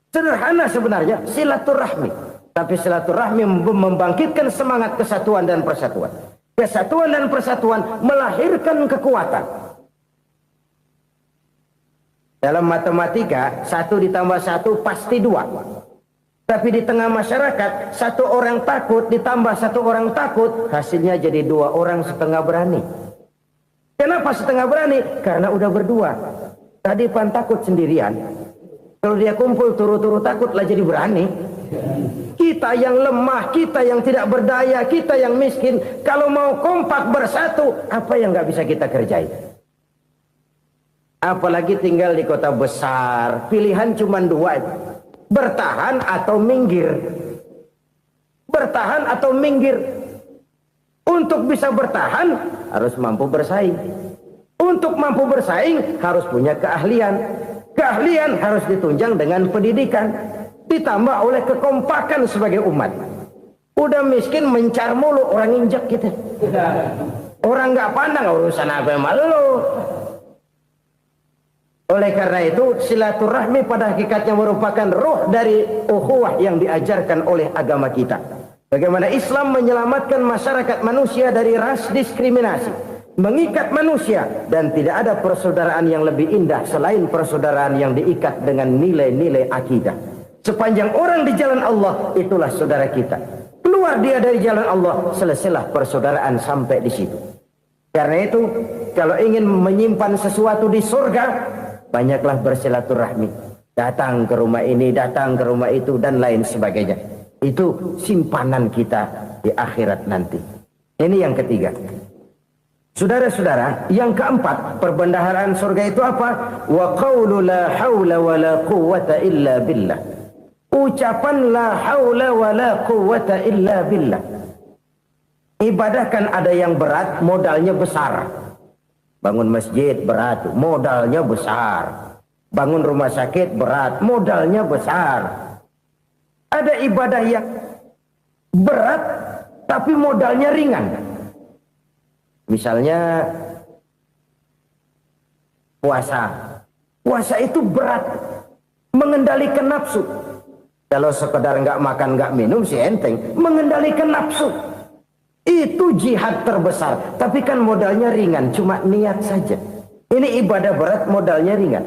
Sederhana sebenarnya silaturahmi. Tapi silaturahmi membangkitkan semangat kesatuan dan persatuan. Kesatuan dan persatuan melahirkan kekuatan. Dalam matematika, 1 ditambah 1 pasti 2. Tapi di tengah masyarakat, 1 orang takut ditambah 1 orang takut, hasilnya jadi 2 orang setengah berani. Kenapa setengah berani? Karena udah berdua. Tadi pan takut sendirian. Kalau dia kumpul turu-turu takutlah jadi berani. Kita yang lemah, kita yang tidak berdaya, kita yang miskin, kalau mau kompak bersatu, apa yang nggak bisa kita kerjain? Apalagi tinggal di kota besar, pilihan cuma 2, bertahan atau minggir. Bertahan atau minggir. Untuk bisa bertahan harus mampu bersaing. Untuk mampu bersaing harus punya keahlian. Keahlian harus ditunjang dengan pendidikan. Ditambah oleh kekompakan sebagai umat. Udah miskin mencar mulu, orang injak kita. Orang nggak pandang urusan apa yang malu. Oleh karena itu silaturahmi pada hakikatnya merupakan roh dari ukhuwah yang diajarkan oleh agama kita. Bagaimana Islam menyelamatkan masyarakat manusia dari ras diskriminasi, mengikat manusia, dan tidak ada persaudaraan yang lebih indah selain persaudaraan yang diikat dengan nilai-nilai akidah. Sepanjang orang di jalan Allah, itulah saudara kita. Keluar dia dari jalan Allah, selesailah persaudaraan sampai di situ. Karena itu, kalau ingin menyimpan sesuatu di surga, banyaklah bersilaturahmi. Datang ke rumah ini, datang ke rumah itu, dan lain sebagainya. Itu simpanan kita di akhirat nanti. Ini yang ketiga. Saudara-saudara, yang keempat, perbendaharaan surga itu apa? Wa qawlu la hawla wa la quwwata illa billah. Ucapan la haula wa la quwwata illa billah. Ibadah kan ada yang berat, modalnya besar. Bangun masjid berat, modalnya besar. Bangun rumah sakit berat, modalnya besar. Ada ibadah yang berat tapi modalnya ringan. Misalnya puasa. Puasa itu berat, mengendalikan nafsu. Kalau sekedar nggak makan nggak minum sih enteng, mengendalikan nafsu itu jihad terbesar. Tapi kan modalnya ringan, cuma niat saja. Ini ibadah berat, modalnya ringan.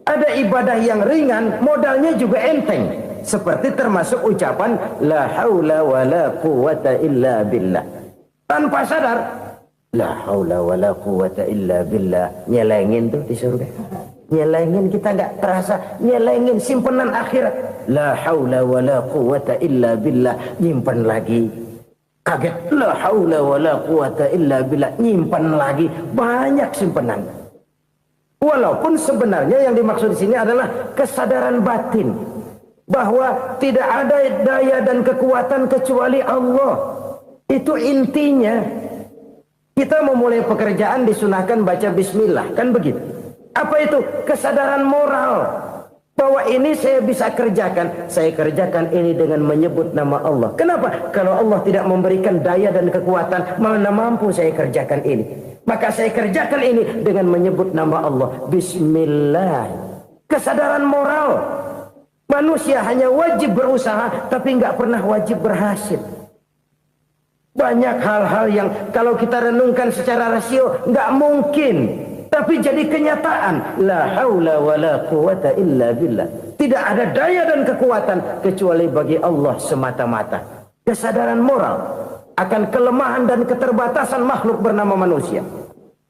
Ada ibadah yang ringan, modalnya juga enteng. Seperti termasuk ucapan la haula wa la quwwata illa billah. Tanpa sadar, la haula wa la quwwata illa billah, nyelengin tuh di surga. Nyelengin, kita nggak terasa, nyelengin simpenan akhirat. La haula wa la quwwata illa billah, nyimpan lagi. Kaget, la haula wa la quwwata illa billah, nyimpan lagi. Banyak simpenan. Walaupun sebenarnya yang dimaksud di sini adalah kesadaran batin bahwa tidak ada daya dan kekuatan kecuali Allah. Itu intinya. Kita memulai pekerjaan disunahkan baca bismillah, kan begitu. Apa itu? Kesadaran moral Bahwa ini saya bisa kerjakan. Saya kerjakan ini dengan menyebut nama Allah. Kenapa? Kalau Allah tidak memberikan daya dan kekuatan, mana mampu saya kerjakan ini. Maka saya kerjakan ini dengan menyebut nama Allah. Bismillah. Kesadaran moral. Manusia hanya wajib berusaha, tapi nggak pernah wajib berhasil. Banyak hal-hal yang kalau kita renungkan secara rasio nggak mungkin. Tapi jadi kenyataan. La haula wa la quwata illa billah. Tidak ada daya dan kekuatan kecuali bagi Allah semata-mata. Kesadaran moral akan kelemahan dan keterbatasan makhluk bernama manusia.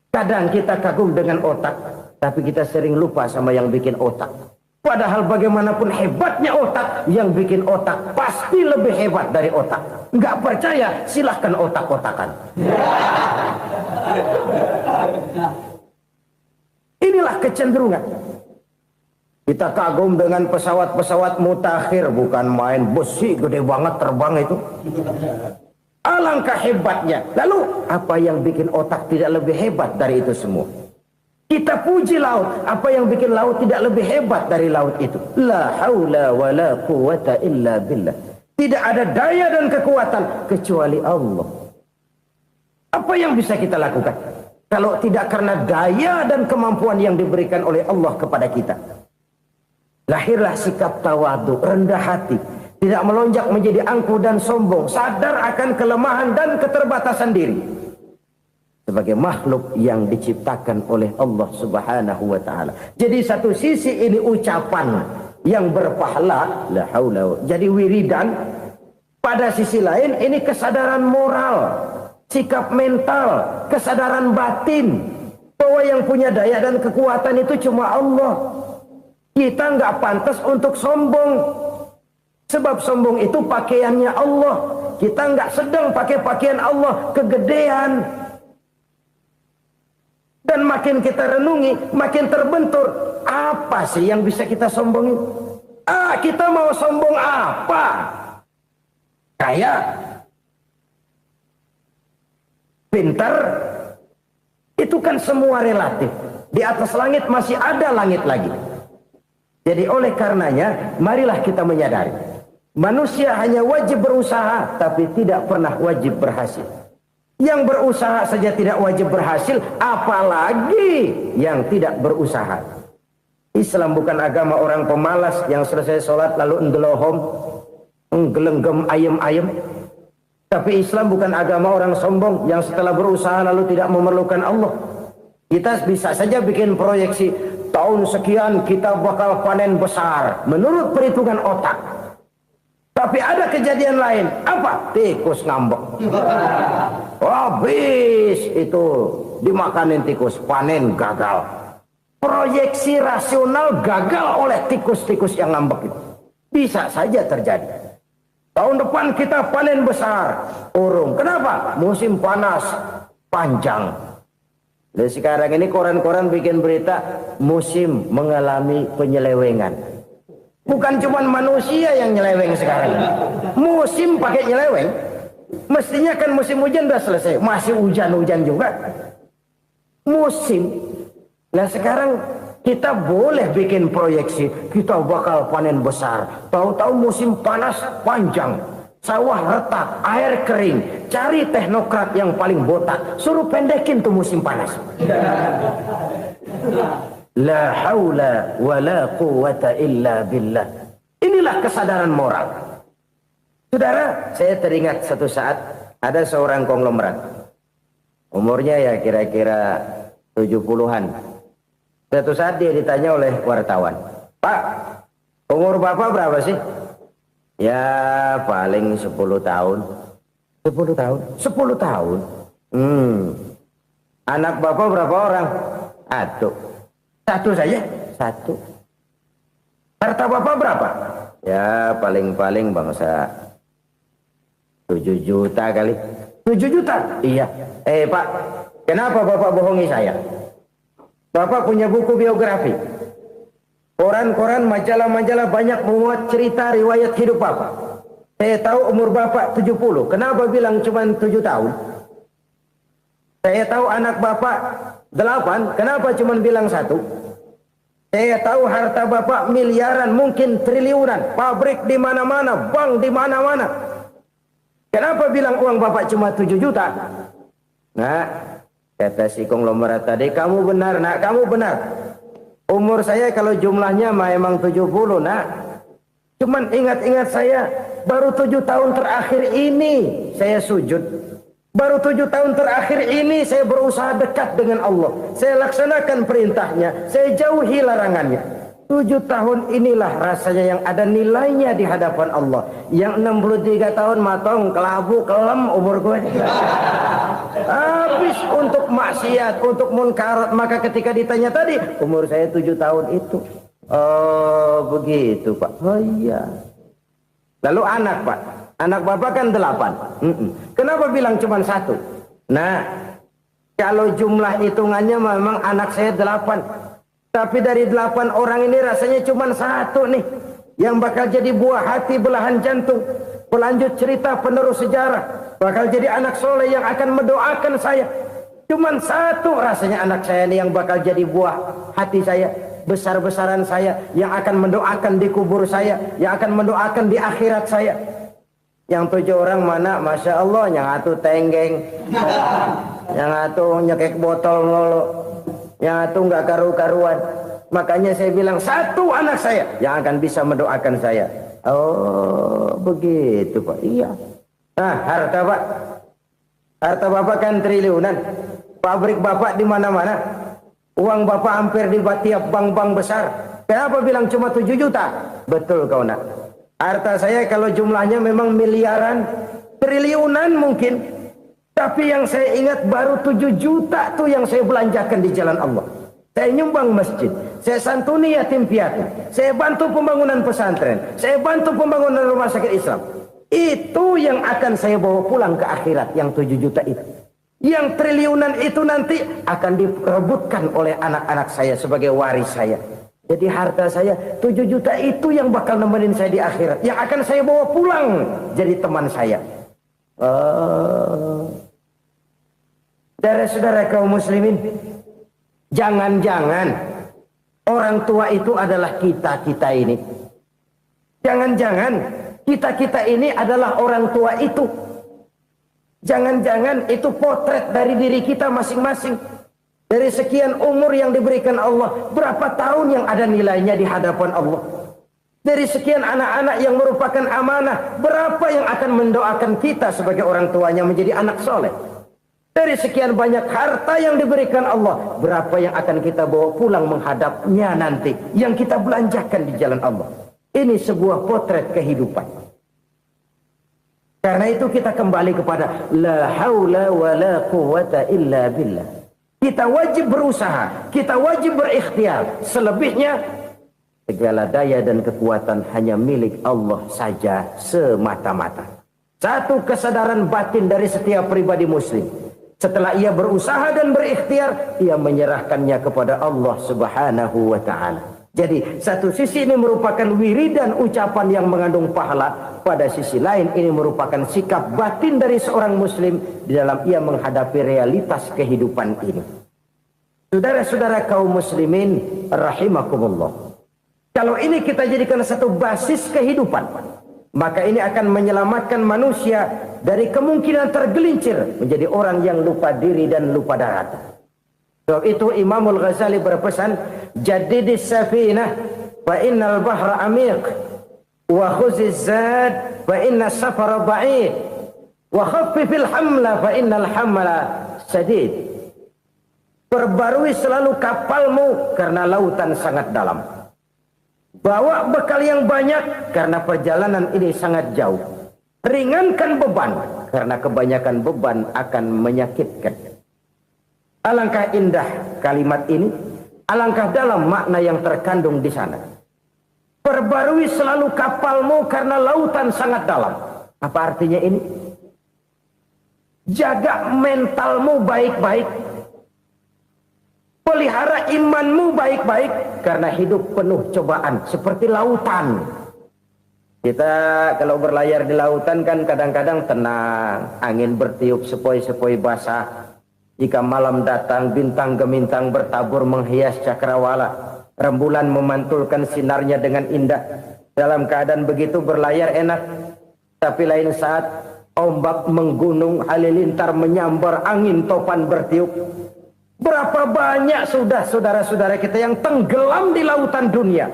Kadang kita kagum dengan otak, tapi kita sering lupa sama yang bikin otak. Padahal bagaimanapun hebatnya otak, yang bikin otak pasti lebih hebat dari otak. Nggak percaya, silahkan otak-otakan. Inilah kecenderungan. Kita kagum dengan pesawat-pesawat mutakhir, bukan main besi gede banget terbang itu. Alangkah hebatnya. Lalu apa yang bikin otak tidak lebih hebat dari itu semua? Kita puji laut. Apa yang bikin laut tidak lebih hebat dari laut itu? La haula wa la quwata illa billah. Tidak ada daya dan kekuatan kecuali Allah. Apa yang bisa kita lakukan? Kalau tidak karena daya dan kemampuan yang diberikan oleh Allah kepada kita. Lahirlah sikap tawadu, rendah hati. Tidak melonjak menjadi angkuh dan sombong. Sadar akan kelemahan dan keterbatasan diri. Sebagai makhluk yang diciptakan oleh Allah subhanahu wa ta'ala. Jadi satu sisi ini ucapan yang berpahala. La haula. Jadi wiridan. Pada sisi lain ini kesadaran moral. Sikap mental, kesadaran batin bahwa yang punya daya dan kekuatan itu cuma Allah. Kita nggak pantas untuk sombong, sebab sombong itu pakaiannya Allah. Kita nggak sedang pakai pakaian Allah, kegedean. Dan makin kita renungi, makin terbentur. Apa sih yang bisa kita sombongin? Kita mau sombong apa? Kaya, pintar, itu kan semua relatif. Di atas langit masih ada langit lagi. Jadi oleh karenanya, marilah kita menyadari. Manusia hanya wajib berusaha, tapi tidak pernah wajib berhasil. Yang berusaha saja tidak wajib berhasil, apalagi yang tidak berusaha. Islam bukan agama orang pemalas yang selesai sholat lalu endelohom, nggelenggem ayem-ayem. Tapi Islam bukan agama orang sombong yang setelah berusaha lalu tidak memerlukan Allah. Kita bisa saja bikin proyeksi tahun sekian kita bakal panen besar menurut perhitungan otak. Tapi ada kejadian lain. Apa? Tikus ngambek. Habis itu dimakanin tikus, panen gagal. Proyeksi rasional gagal oleh tikus-tikus yang ngambek itu. Bisa saja terjadi. Tahun depan kita panen besar. Urung. Kenapa? Musim panas panjang. Dan sekarang ini koran-koran bikin berita musim mengalami penyelewengan. Bukan cuma manusia yang nyeleweng sekarang. Musim pakai nyeleweng. Mestinya kan musim hujan udah selesai. Masih hujan-hujan juga. Musim. Nah sekarang kita boleh bikin proyeksi. Kita bakal panen besar. Tahu-tahu musim panas panjang. Sawah retak, air kering. Cari teknokrat yang paling botak. Suruh pendekin tuh musim panas. La haula wa la quwata illa billah. Inilah kesadaran moral. Saudara, saya teringat satu saat ada seorang konglomerat. Umurnya ya kira-kira 70-an. Suatu saat dia ditanya oleh wartawan, "Pak, umur Bapak berapa sih?" "Ya paling 10 tahun." 10 tahun? 10 tahun? Anak Bapak berapa orang? Satu saja? Satu. Harta Bapak berapa? Ya paling-paling bangsa 7 juta kali. 7 juta? Iya. Pak, kenapa Bapak bohongi saya? Bapak punya buku biografi. Koran-koran, majalah-majalah banyak memuat cerita riwayat hidup Bapak. Saya tahu umur Bapak 70. Kenapa bilang cuma 7 tahun? Saya tahu anak Bapak 8. Kenapa cuma bilang 1? Saya tahu harta bapak miliaran, mungkin triliunan, pabrik di mana-mana, bank di mana-mana. Kenapa bilang uang bapak cuma 7 juta? Nah, kata si konglomerat tadi, kamu benar nak, kamu benar. Umur saya kalau jumlahnya memang 70 nak. Cuman ingat-ingat saya, baru 7 tahun terakhir ini saya sujud. Baru 7 tahun terakhir ini saya berusaha dekat dengan Allah. Saya laksanakan perintahnya, saya jauhi larangannya. 7 tahun inilah rasanya yang ada nilainya di hadapan Allah. Yang 63 tahun matong, kelabu, kelem umur gue. Habis untuk maksiat, untuk munkarat. Maka ketika ditanya tadi, umur saya 7 tahun itu. Oh begitu Pak. Oh iya. Lalu anak Pak. Anak bapak kan 8. Kenapa bilang cuma 1? Nah, kalau jumlah hitungannya memang anak saya 8. Tapi dari 8 orang ini rasanya cuma 1 nih. Yang bakal jadi buah hati, belahan jantung. Pelanjut cerita, penerus sejarah. Bakal jadi anak soleh yang akan mendoakan saya. Cuma 1 rasanya anak saya ini yang bakal jadi buah hati saya. Besar-besaran saya. Yang akan mendoakan di kubur saya. Yang akan mendoakan di akhirat saya. Yang 7 orang mana, Masya Allah, yang atu tenggeng, yang atu nyekek botol mulu, yang atu nggak karu-karuan. Makanya saya bilang 1 anak saya yang akan bisa mendoakan saya. Oh begitu Pak. Iya. Nah harta Pak, harta bapak kan triliunan, pabrik bapak di mana-mana, uang bapak hampir di tiap bank-bank besar. Kenapa bilang cuma 7 juta? Betul kau nak. Harta saya kalau jumlahnya memang miliaran, triliunan mungkin. Tapi yang saya ingat baru 7 juta tuh yang saya belanjakan di jalan Allah. Saya nyumbang masjid, saya santuni yatim piatu, saya bantu pembangunan pesantren, saya bantu pembangunan rumah sakit Islam. Itu yang akan saya bawa pulang ke akhirat, yang 7 juta itu. Yang triliunan itu nanti akan diperebutkan oleh anak-anak saya sebagai waris saya. Jadi harta saya 7 juta itu yang bakal nemenin saya di akhirat. Yang akan saya bawa pulang jadi teman saya. Saudara-saudara kaum muslimin, jangan-jangan orang tua itu adalah kita-kita ini. Jangan-jangan kita-kita ini adalah orang tua itu. Jangan-jangan itu potret dari diri kita masing-masing. Dari sekian umur yang diberikan Allah, berapa tahun yang ada nilainya di hadapan Allah? Dari sekian anak-anak yang merupakan amanah, berapa yang akan mendoakan kita sebagai orang tuanya menjadi anak soleh? Dari sekian banyak harta yang diberikan Allah, berapa yang akan kita bawa pulang menghadapnya nanti, yang kita belanjakan di jalan Allah? Ini sebuah potret kehidupan. Karena itu kita kembali kepada la haula wa la quwata illa billah. Kita wajib berusaha, kita wajib berikhtiar. Selebihnya, segala daya dan kekuatan hanya milik Allah saja semata-mata. Satu kesadaran batin dari setiap pribadi muslim. Setelah ia berusaha dan berikhtiar, ia menyerahkannya kepada Allah Subhanahu wa ta'ala. Jadi, satu sisi ini merupakan wiridan ucapan yang mengandung pahala. Pada sisi lain, ini merupakan sikap batin dari seorang muslim di dalam ia menghadapi realitas kehidupan ini. Saudara-saudara kaum muslimin rahimakumullah. Kalau ini kita jadikan satu basis kehidupan, maka ini akan menyelamatkan manusia dari kemungkinan tergelincir menjadi orang yang lupa diri dan lupa darat. Sebab itu Imamul Ghazali berpesan, jadidis safinah fa innal bahra amiq wa khuziz zad fa inna safara ba'id wa khaffifil hamla fa innal hamla sadid. Perbarui selalu kapalmu karena lautan sangat dalam. Bawa bekal yang banyak karena perjalanan ini sangat jauh. Ringankan beban karena kebanyakan beban akan menyakitkan. Alangkah indah kalimat ini, alangkah dalam makna yang terkandung di sana. Perbarui selalu kapalmu karena lautan sangat dalam. Apa artinya ini? Jaga mentalmu baik-baik. Pelihara imanmu baik-baik karena hidup penuh cobaan seperti lautan. Kita kalau berlayar di lautan kan kadang-kadang tenang, angin bertiup sepoi-sepoi basah. Jika malam datang bintang gemintang bertabur menghias cakrawala. Rembulan memantulkan sinarnya dengan indah. Dalam keadaan begitu berlayar enak. Tapi lain saat ombak menggunung, halilintar menyambar, angin topan bertiup. Berapa banyak sudah saudara-saudara kita yang tenggelam di lautan dunia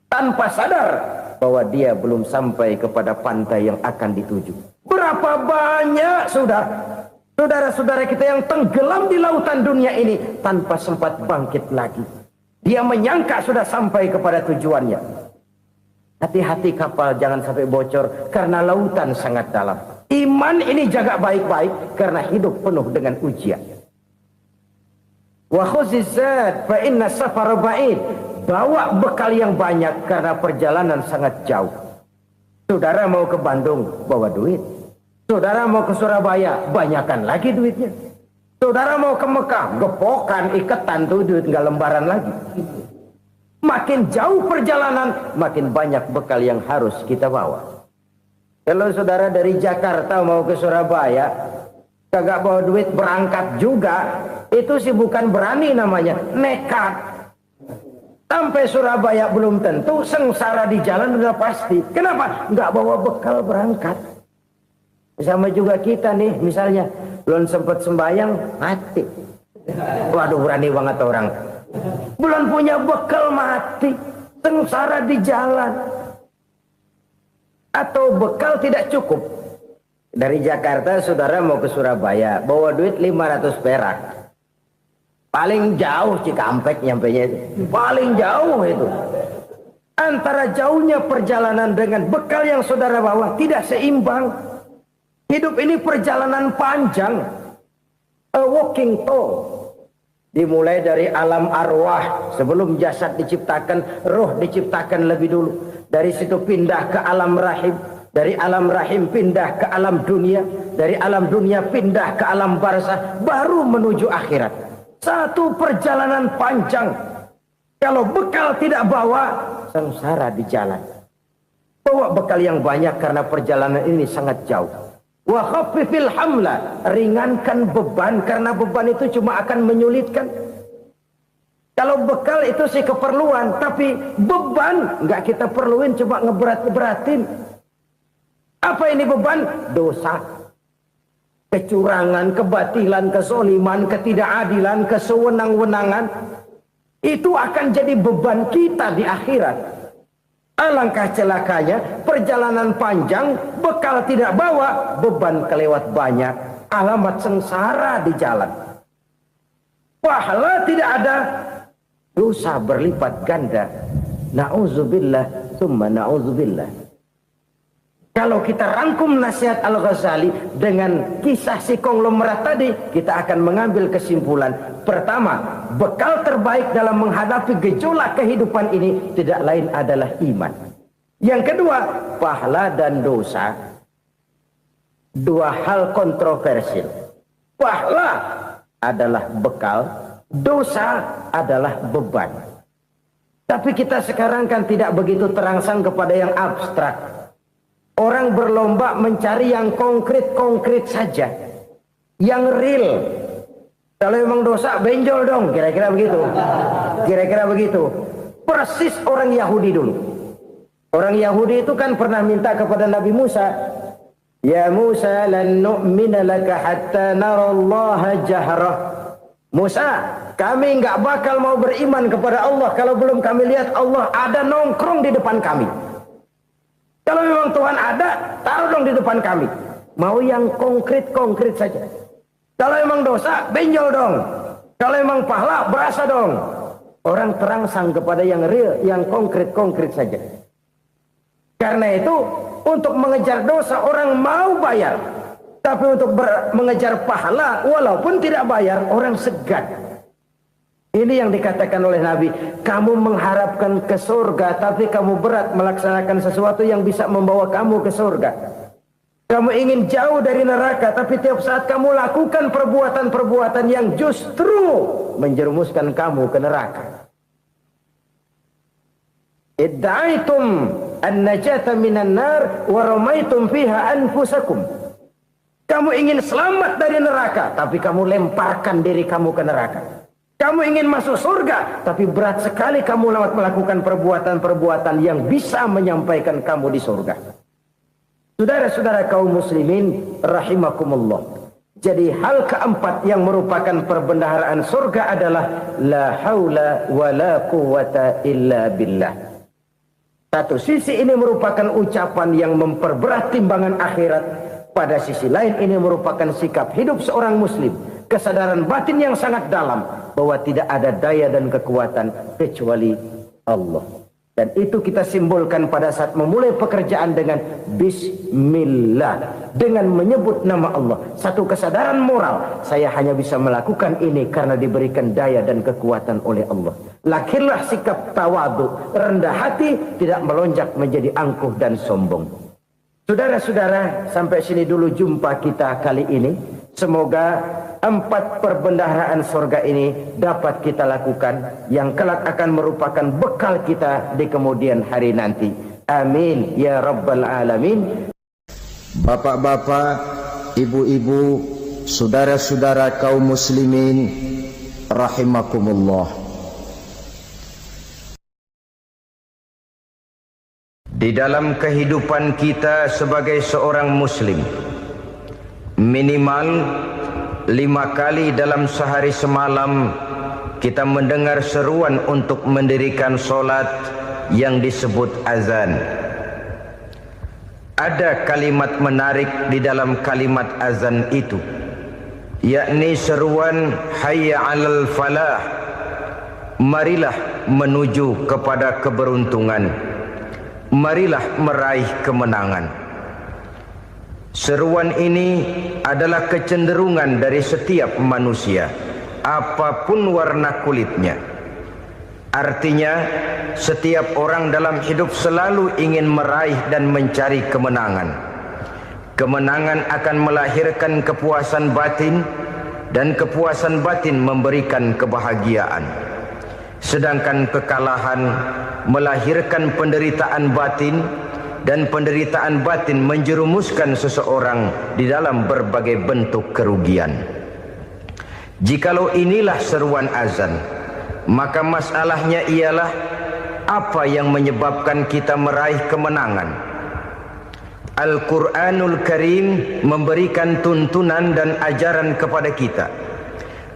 tanpa sadar bahwa dia belum sampai kepada pantai yang akan dituju. Berapa banyak sudah saudara-saudara kita yang tenggelam di lautan dunia ini tanpa sempat bangkit lagi. Dia menyangka sudah sampai kepada tujuannya. Hati-hati kapal jangan sampai bocor karena lautan sangat dalam. Iman ini jaga baik-baik karena hidup penuh dengan ujian. Wa khuzizat fa inna safara ba'id. Bawa bekal yang banyak karena perjalanan sangat jauh. Saudara mau ke Bandung, bawa duit. Saudara mau ke Surabaya, banyakkan lagi duitnya. Saudara mau ke Mekah, gepokan, iketan tuh duit nggak lembaran lagi. Makin jauh perjalanan, makin banyak bekal yang harus kita bawa. Kalau saudara dari Jakarta mau ke Surabaya, kagak bawa duit berangkat juga, itu sih bukan berani namanya, nekat. Sampai Surabaya belum tentu, sengsara di jalan udah pasti. Kenapa? Nggak bawa bekal berangkat. Sama juga kita nih, misalnya belum sempat sembahyang, mati. Waduh, berani banget orang. Belum punya bekal, mati. Sengsara di jalan. Atau bekal tidak cukup. Dari Jakarta saudara mau ke Surabaya, bawa duit 500 perak. Paling jauh Cikampek nyampenya itu. Paling jauh itu. Antara jauhnya perjalanan dengan bekal yang saudara bawa tidak seimbang. Hidup ini perjalanan panjang. A walking tour. Dimulai dari alam arwah. Sebelum jasad diciptakan, roh diciptakan lebih dulu. Dari situ pindah ke alam rahim. Dari alam rahim pindah ke alam dunia. Dari alam dunia pindah ke alam barzah. Baru menuju akhirat. Satu perjalanan panjang. Kalau bekal tidak bawa, sengsara di jalan. Bawa bekal yang banyak karena perjalanan ini sangat jauh. Wa khaffifil hamla, ringankan beban karena beban itu cuma akan menyulitkan. Kalau bekal itu sih keperluan, tapi beban nggak kita perluin, cuma ngeberat-beratin. Apa ini beban? Dosa. Kecurangan, kebatilan, kezoliman, ketidakadilan, kesewenang-wenangan. Itu akan jadi beban kita di akhirat. Alangkah celakanya, perjalanan panjang, bekal tidak bawa, beban kelewat banyak. Alamat sengsara di jalan. Pahala tidak ada, dosa berlipat ganda. Na'udzubillah, summa na'udzubillah. Kalau kita rangkum nasihat Al-Ghazali dengan kisah si konglomerat tadi, kita akan mengambil kesimpulan. Pertama, bekal terbaik dalam menghadapi gejolak kehidupan ini tidak lain adalah iman. Yang kedua, pahala dan dosa. Dua hal kontroversial. Pahala adalah bekal, dosa adalah beban. Tapi kita sekarang kan tidak begitu terangsang kepada yang abstrak. Orang berlomba mencari yang konkret-konkret saja. Yang real. Kalau memang dosa, benjol dong. Kira-kira begitu. Kira-kira begitu. Persis orang Yahudi dulu. Orang Yahudi itu kan pernah minta kepada Nabi Musa. Ya Musa lan nu'mina laka hatta narallaha jahrah. Musa, kami nggak bakal mau beriman kepada Allah kalau belum kami lihat Allah ada nongkrong di depan kami. Kalau memang Tuhan ada, taruh dong di depan kami. Mau yang konkret-konkret saja. Kalau memang dosa, benjol dong. Kalau memang pahala, berasa dong. Orang terangsang kepada yang real, yang konkret-konkret saja. Karena itu, untuk mengejar dosa, orang mau bayar. Tapi untuk mengejar pahala, walaupun tidak bayar, orang segan. Ini yang dikatakan oleh Nabi, kamu mengharapkan ke surga, tapi kamu berat melaksanakan sesuatu yang bisa membawa kamu ke surga. Kamu ingin jauh dari neraka, tapi tiap saat kamu lakukan perbuatan-perbuatan yang justru menjerumuskan kamu ke neraka. Idda'aitum an-najata minan nar wa ramaitum fiha anfusakum. Kamu ingin selamat dari neraka, tapi kamu lemparkan diri kamu ke neraka. Kamu ingin masuk surga, tapi berat sekali kamu melakukan perbuatan-perbuatan yang bisa menyampaikan kamu di surga. Saudara-saudara kaum muslimin rahimakumullah. Jadi hal keempat yang merupakan perbendaharaan surga adalah la haula wa la quwwata illa billah. Satu sisi ini merupakan ucapan yang memperberat timbangan akhirat. Pada sisi lain ini merupakan sikap hidup seorang muslim. Kesadaran batin yang sangat dalam bahwa tidak ada daya dan kekuatan kecuali Allah. Dan itu kita simbolkan pada saat memulai pekerjaan dengan bismillah, dengan menyebut nama Allah. Satu kesadaran moral, saya hanya bisa melakukan ini karena diberikan daya dan kekuatan oleh Allah. Lahirlah sikap tawadu, rendah hati, tidak melonjak menjadi angkuh dan sombong. Saudara-saudara, sampai sini dulu jumpa kita kali ini. Semoga 4 perbendaharaan surga ini dapat kita lakukan, yang kelak akan merupakan bekal kita di kemudian hari nanti. Amin ya rabbal alamin. Bapak-bapak, ibu-ibu, saudara-saudara kaum muslimin rahimakumullah. Di dalam kehidupan kita sebagai seorang muslim, minimal 5 kali dalam sehari semalam kita mendengar seruan untuk mendirikan solat yang disebut azan. Ada kalimat menarik di dalam kalimat azan itu, yakni seruan hayya 'alal falah, marilah menuju kepada keberuntungan, marilah meraih kemenangan. Seruan ini adalah kecenderungan dari setiap manusia, apapun warna kulitnya. Artinya, setiap orang dalam hidup selalu ingin meraih dan mencari kemenangan. Kemenangan akan melahirkan kepuasan batin, dan kepuasan batin memberikan kebahagiaan. Sedangkan kekalahan melahirkan penderitaan batin, dan penderitaan batin menjerumuskan seseorang di dalam berbagai bentuk kerugian. Jikalau inilah seruan azan, maka masalahnya ialah apa yang menyebabkan kita meraih kemenangan. Al-Quranul Karim memberikan tuntunan dan ajaran kepada kita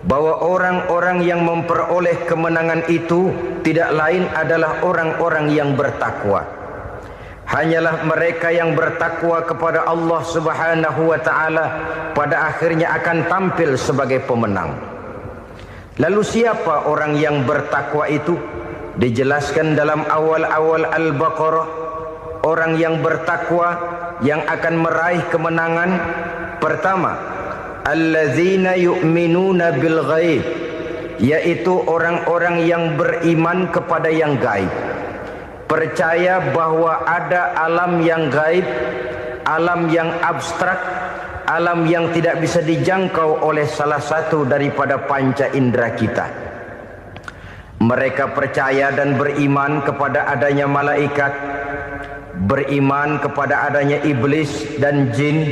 bahwa orang-orang yang memperoleh kemenangan itu tidak lain adalah orang-orang yang bertakwa. Hanyalah mereka yang bertakwa kepada Allah Subhanahu wa ta'ala pada akhirnya akan tampil sebagai pemenang. Lalu siapa orang yang bertakwa itu? Dijelaskan dalam awal-awal Al-Baqarah, orang yang bertakwa yang akan meraih kemenangan. Pertama, allazina yu'minuna bil ghaib, yaitu orang-orang yang beriman kepada yang gaib. Percaya bahwa ada alam yang gaib, alam yang abstrak, alam yang tidak bisa dijangkau oleh salah satu daripada panca indera kita. Mereka percaya dan beriman kepada adanya malaikat, beriman kepada adanya iblis dan jin,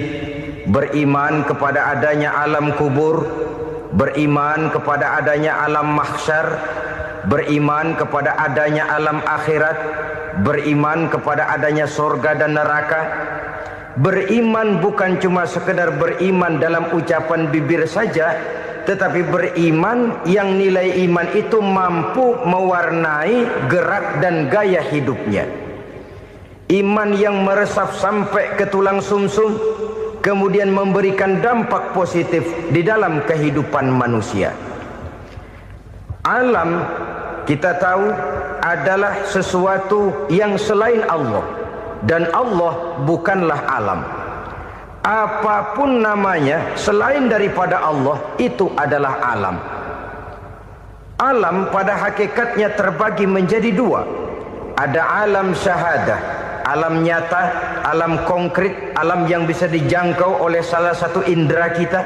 beriman kepada adanya alam kubur, beriman kepada adanya alam mahsyar, beriman kepada adanya alam akhirat, beriman kepada adanya surga dan neraka. Beriman bukan cuma sekedar beriman dalam ucapan bibir saja, tetapi beriman yang nilai iman itu mampu mewarnai gerak dan gaya hidupnya. Iman yang meresap sampai ke tulang sumsum, kemudian memberikan dampak positif di dalam kehidupan manusia. Alam, kita tahu, adalah sesuatu yang selain Allah, dan Allah bukanlah alam. Apapun namanya selain daripada Allah, itu adalah alam. Alam pada hakikatnya terbagi menjadi 2. Ada alam syahadah, alam nyata, alam konkret, alam yang bisa dijangkau oleh salah satu indera kita.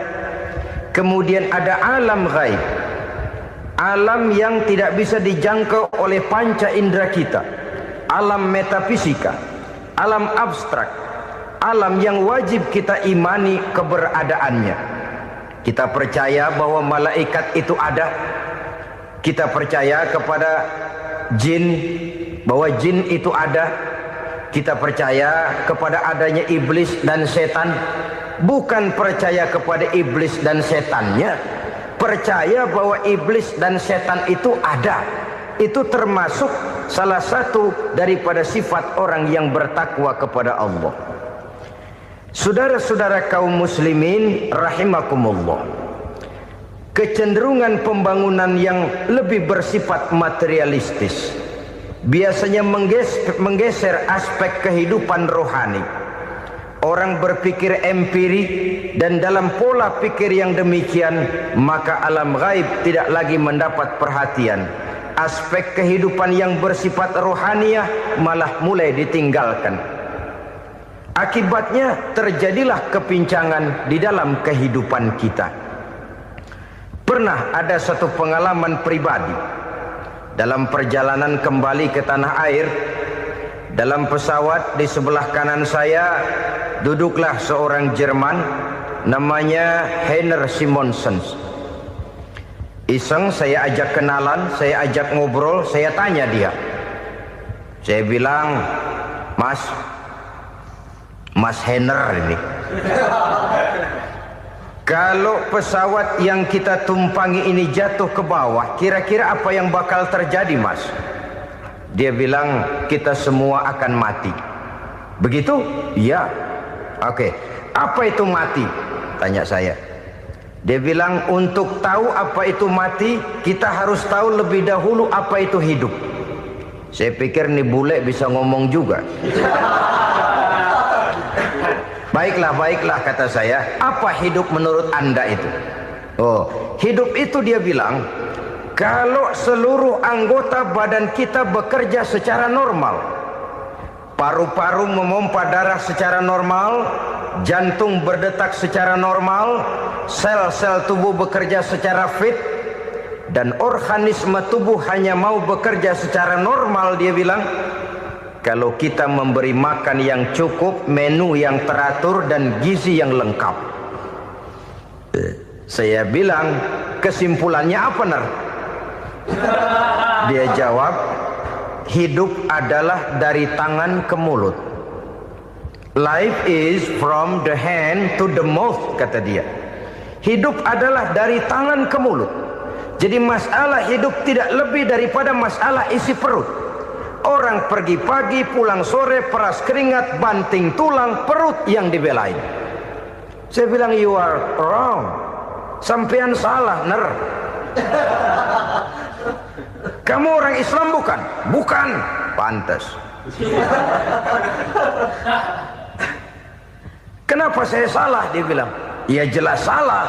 Kemudian ada alam ghaib, alam yang tidak bisa dijangkau oleh panca indera kita, alam metafisika, alam abstrak, alam yang wajib kita imani keberadaannya. Kita percaya bahwa malaikat itu ada, Kita percaya kepada jin, bahwa jin itu ada. Kita percaya kepada adanya iblis dan setan. Bukan percaya kepada iblis dan setannya, percaya bahwa iblis dan setan itu ada. Itu termasuk salah satu daripada sifat orang yang bertakwa kepada Allah. Saudara-saudara kaum muslimin rahimakumullah, kecenderungan pembangunan yang lebih bersifat materialistis biasanya menggeser aspek kehidupan rohani. Orang berpikir empiri, dan dalam pola pikir yang demikian maka alam gaib tidak lagi mendapat perhatian. Aspek kehidupan yang bersifat rohaniah malah mulai ditinggalkan. Akibatnya terjadilah kepincangan di dalam kehidupan kita. Pernah ada satu pengalaman pribadi dalam perjalanan kembali ke tanah air. Dalam pesawat di sebelah kanan saya duduklah seorang Jerman namanya Heiner Simonsen. Iseng saya ajak kenalan, saya ajak ngobrol, saya tanya dia. Saya bilang, Mas Heiner ini, kalau pesawat yang kita tumpangi ini jatuh ke bawah, kira-kira apa yang bakal terjadi, Mas? Dia bilang, kita semua akan mati. Begitu? Iya. Oke. Apa itu mati? Tanya saya. Dia bilang, untuk tahu apa itu mati, kita harus tahu lebih dahulu apa itu hidup. Saya pikir nih bule bisa ngomong juga. Baiklah kata saya. Apa hidup menurut Anda itu? Oh, hidup itu dia bilang, kalau seluruh anggota badan kita bekerja secara normal, paru-paru memompa darah secara normal, jantung berdetak secara normal, sel-sel tubuh bekerja secara fit, dan organisme tubuh hanya mau bekerja secara normal, dia bilang, kalau kita memberi makan yang cukup, menu yang teratur, dan gizi yang lengkap. Saya bilang, kesimpulannya apa, Ner? Dia jawab, hidup adalah dari tangan ke mulut. Life is from the hand to the mouth, kata dia. Hidup adalah dari tangan ke mulut. Jadi masalah hidup tidak lebih daripada masalah isi perut. Orang pergi pagi, pulang sore, peras keringat, banting tulang, perut yang dibelain. Saya bilang, you are wrong. Sampean salah, Ner. Kamu orang Islam bukan? Bukan. Pantas. Kenapa saya salah? Dia bilang, ya jelas salah.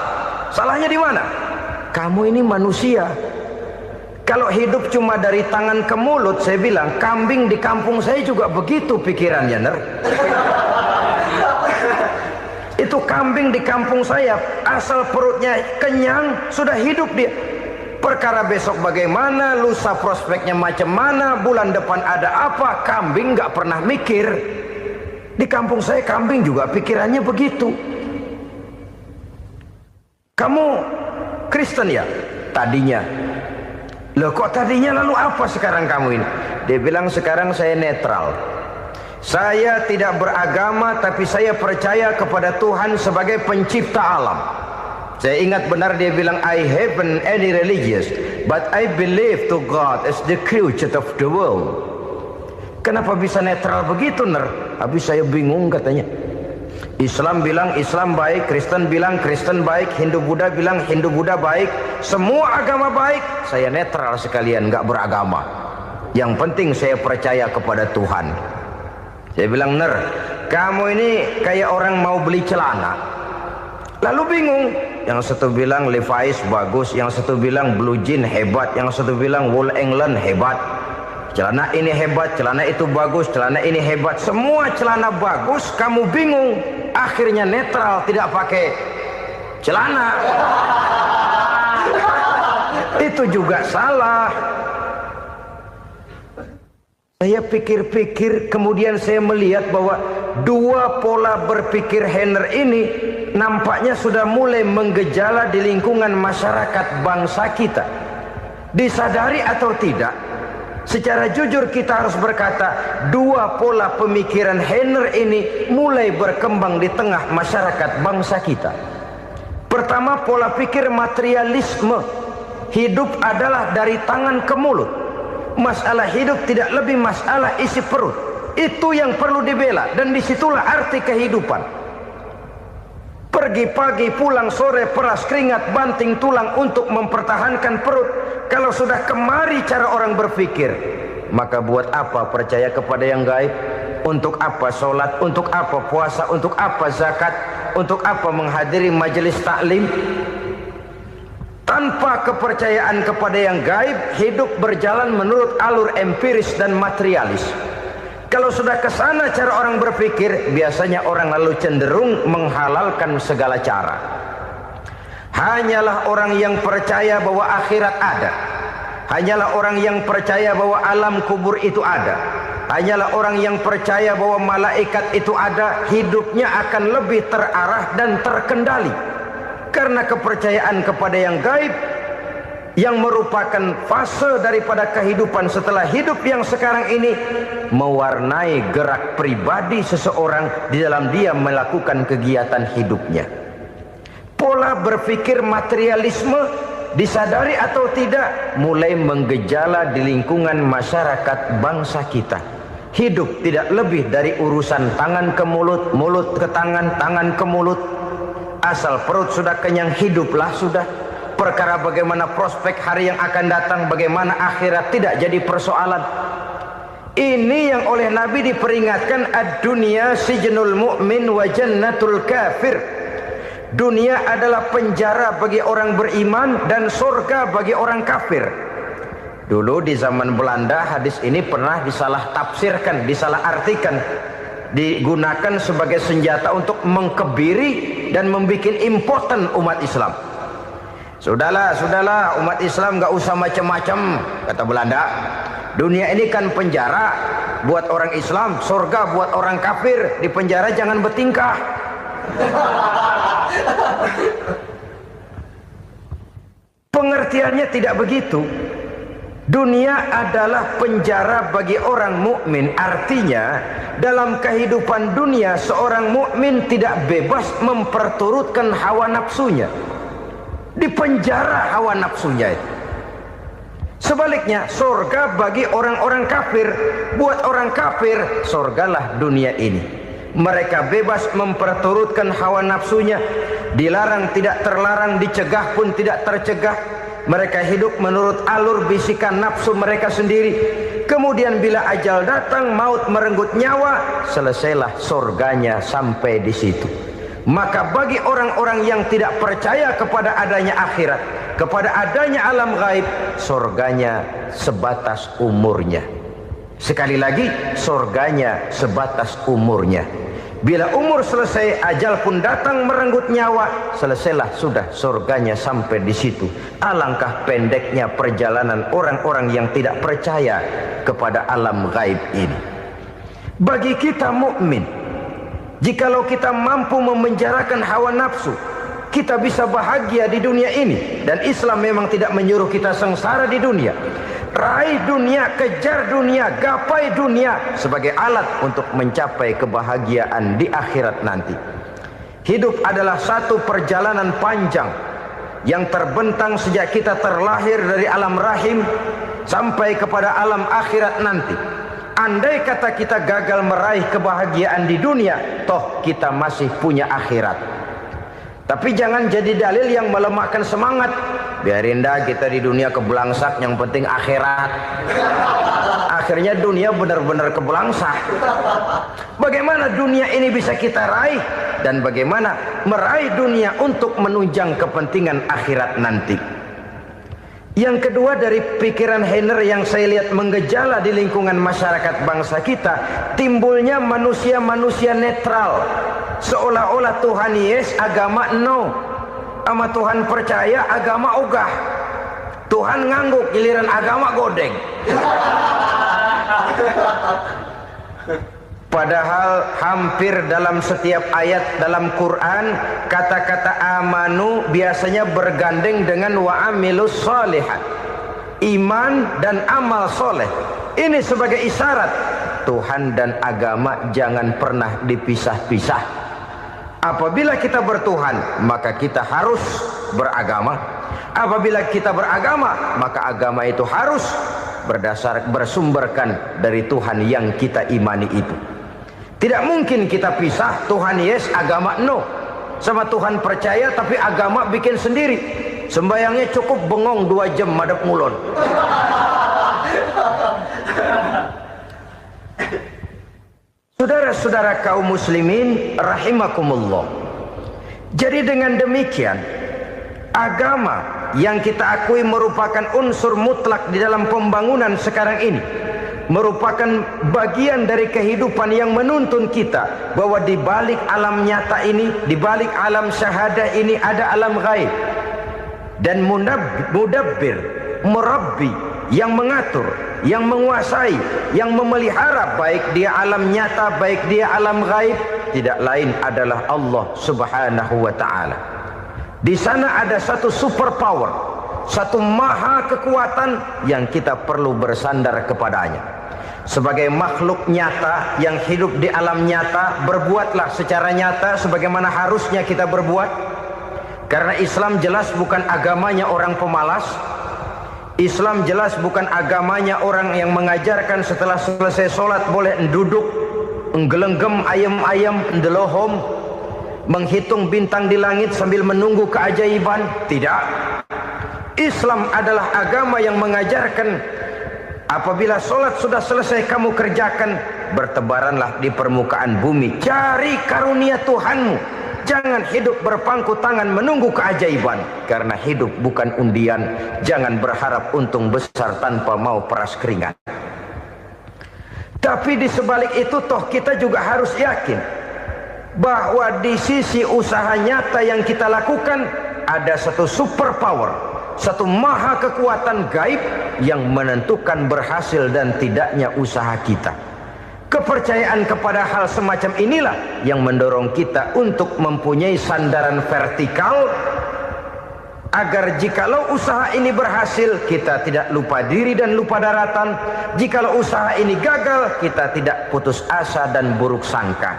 Salahnya di mana? Kamu ini manusia. Kalau hidup cuma dari tangan ke mulut, saya bilang, kambing di kampung saya juga begitu pikirannya, Ner. Itu kambing di kampung saya, asal perutnya kenyang, sudah hidup dia. Perkara besok bagaimana, lusa prospeknya macam mana, bulan depan ada apa, kambing nggak pernah mikir. Di kampung saya kambing juga pikirannya begitu. Kamu Kristen ya? Tadinya. Loh kok tadinya, lalu apa sekarang kamu ini? Dia bilang, sekarang saya netral. Saya tidak beragama, tapi saya percaya kepada Tuhan sebagai pencipta alam. Saya ingat benar dia bilang, I haven't any religious, but I believe to God as the creator of the world. Kenapa bisa netral begitu, Ner? Habis saya bingung katanya. Islam bilang Islam baik, Kristen bilang Kristen baik, Hindu Buddha bilang Hindu Buddha baik, semua agama baik. Saya netral sekalian, nggak beragama. Yang penting saya percaya kepada Tuhan. Saya bilang, Ner, kamu ini kayak orang mau beli celana, lalu bingung. Yang satu bilang Levi's bagus, yang satu bilang Blue Jean hebat, yang satu bilang Wool England hebat. Celana ini hebat, celana itu bagus, celana ini hebat, semua celana bagus, kamu bingung. Akhirnya netral, tidak pakai celana. Itu juga salah. Saya pikir-pikir, kemudian saya melihat bahwa dua pola berpikir Heiner ini nampaknya sudah mulai menggejala di lingkungan masyarakat bangsa kita. Disadari atau tidak, secara jujur kita harus berkata, dua pola pemikiran Heiner ini mulai berkembang di tengah masyarakat bangsa kita. Pertama, pola pikir materialisme. Hidup adalah dari tangan ke mulut. Masalah hidup tidak lebih masalah isi perut. Itu yang perlu dibela, dan disitulah arti kehidupan. Pergi pagi, pulang sore, peras keringat, banting tulang untuk mempertahankan perut. Kalau sudah kemari cara orang berpikir, maka buat apa percaya kepada yang gaib? Untuk apa sholat? Untuk apa puasa? Untuk apa zakat? Untuk apa menghadiri majelis taklim? Tanpa kepercayaan kepada yang gaib, hidup berjalan menurut alur empiris dan materialis. Kalau sudah ke sana cara orang berpikir, biasanya orang lalu cenderung menghalalkan segala cara. Hanyalah orang yang percaya bahwa akhirat ada. Hanyalah orang yang percaya bahwa alam kubur itu ada. Hanyalah orang yang percaya bahwa malaikat itu ada, hidupnya akan lebih terarah dan terkendali. Karena kepercayaan kepada yang gaib, yang merupakan fase daripada kehidupan setelah hidup yang sekarang ini, mewarnai gerak pribadi seseorang di dalam dia melakukan kegiatan hidupnya. Pola berpikir materialisme, disadari atau tidak, mulai menggejala di lingkungan masyarakat bangsa kita. Hidup tidak lebih dari urusan tangan ke mulut, mulut ke tangan, tangan ke mulut. Asal perut sudah kenyang, hiduplah sudah. Perkara bagaimana prospek hari yang akan datang, bagaimana akhirat, tidak jadi persoalan. Ini yang oleh Nabi diperingatkan, ad-dunya sijnul mu'min wa jannatul kafir. Dunia adalah penjara bagi orang beriman dan surga bagi orang kafir. Dulu di zaman Belanda hadis ini pernah disalah tafsirkan, disalah artikan, digunakan sebagai senjata untuk mengkebiri dan membuat impoten umat Islam. Sudahlah, umat Islam gak usah macam-macam, kata Belanda. Dunia ini kan penjara buat orang Islam, surga buat orang kafir. Di penjara jangan bertingkah. Pengertiannya tidak begitu. Dunia adalah penjara bagi orang mukmin. Artinya dalam kehidupan dunia seorang mukmin tidak bebas memperturutkan hawa nafsunya. Di penjara hawa nafsunya itu. Sebaliknya, surga bagi orang-orang kafir. Buat orang kafir, surgalah dunia ini. Mereka bebas memperturutkan hawa nafsunya. Dilarang tidak terlarang, dicegah pun tidak tercegah. Mereka hidup menurut alur bisikan nafsu mereka sendiri. Kemudian bila ajal datang, maut merenggut nyawa, selesailah surganya sampai di situ. Maka bagi orang-orang yang tidak percaya kepada adanya akhirat, kepada adanya alam gaib, surganya sebatas umurnya. Sekali lagi, surganya sebatas umurnya. Bila umur selesai, ajal pun datang merenggut nyawa, selesailah sudah surganya sampai di situ. Alangkah pendeknya perjalanan orang-orang yang tidak percaya kepada alam gaib ini. Bagi kita mukmin, jikalau kita mampu memenjarakan hawa nafsu, kita bisa bahagia di dunia ini. Dan Islam memang tidak menyuruh kita sengsara di dunia. Raih dunia, kejar dunia, gapai dunia sebagai alat untuk mencapai kebahagiaan di akhirat nanti. Hidup adalah satu perjalanan panjang yang terbentang sejak kita terlahir dari alam rahim sampai kepada alam akhirat nanti. Andai kata kita gagal meraih kebahagiaan di dunia, toh kita masih punya akhirat. Tapi jangan jadi dalil yang melemahkan semangat. Biarin dah kita di dunia kebelangsak, yang penting akhirat. Akhirnya dunia benar-benar kebelangsak. Bagaimana dunia ini bisa kita raih, dan bagaimana meraih dunia untuk menunjang kepentingan akhirat nanti. Yang kedua dari pikiran Heiner yang saya lihat menggejala di lingkungan masyarakat bangsa kita, timbulnya manusia-manusia netral. Seolah-olah Tuhan yes, agama no. Sama Tuhan percaya, agama ogah. Tuhan ngangguk, giliran agama godeng. Padahal hampir dalam setiap ayat dalam Quran, kata-kata amanu biasanya bergandeng dengan wa amilus shalihat. iman dan amal soleh. Ini sebagai isyarat Tuhan dan agama jangan pernah dipisah-pisah. Apabila kita bertuhan, maka kita harus beragama. Apabila kita beragama, maka agama itu harus bersumberkan dari Tuhan yang kita imani itu. Tidak mungkin kita pisah, Tuhan yes, agama no. Sama Tuhan percaya tapi agama bikin sendiri. Sembayangnya cukup bengong 2 jam madep mulon. Saudara-saudara kaum muslimin rahimakumullah. Jadi dengan demikian, agama yang kita akui merupakan unsur mutlak di dalam pembangunan sekarang ini, merupakan bagian dari kehidupan yang menuntun kita bahwa di balik alam nyata ini, di balik alam syahadah ini ada alam gaib. Dan mudabbir, murabbi, yang mengatur, yang menguasai, yang memelihara baik dia alam nyata, baik dia alam gaib, tidak lain adalah Allah Subhanahu wa ta'ala. Di sana ada satu super power, satu maha kekuatan yang kita perlu bersandar kepadanya. Sebagai makhluk nyata yang hidup di alam nyata, berbuatlah secara nyata sebagaimana harusnya kita berbuat. Karena Islam jelas bukan agamanya orang pemalas. Islam jelas bukan agamanya orang yang mengajarkan setelah selesai sholat boleh duduk, nggelenggem ayam-ayam, ndelohom, menghitung bintang di langit sambil menunggu keajaiban. Tidak. Islam adalah agama yang mengajarkan apabila sholat sudah selesai kamu kerjakan, bertebaranlah di permukaan bumi, cari karunia Tuhanmu. Jangan hidup berpangku tangan menunggu keajaiban. Karena hidup bukan undian. Jangan berharap untung besar tanpa mau peras keringat. Tapi di sebalik itu toh kita juga harus yakin bahwa di sisi usaha nyata yang kita lakukan ada satu super power, satu maha kekuatan gaib yang menentukan berhasil dan tidaknya usaha kita. Kepercayaan kepada hal semacam inilah yang mendorong kita untuk mempunyai sandaran vertikal, agar jikalau usaha ini berhasil, kita tidak lupa diri dan lupa daratan. Jikalau usaha ini gagal, kita tidak putus asa dan buruk sangka,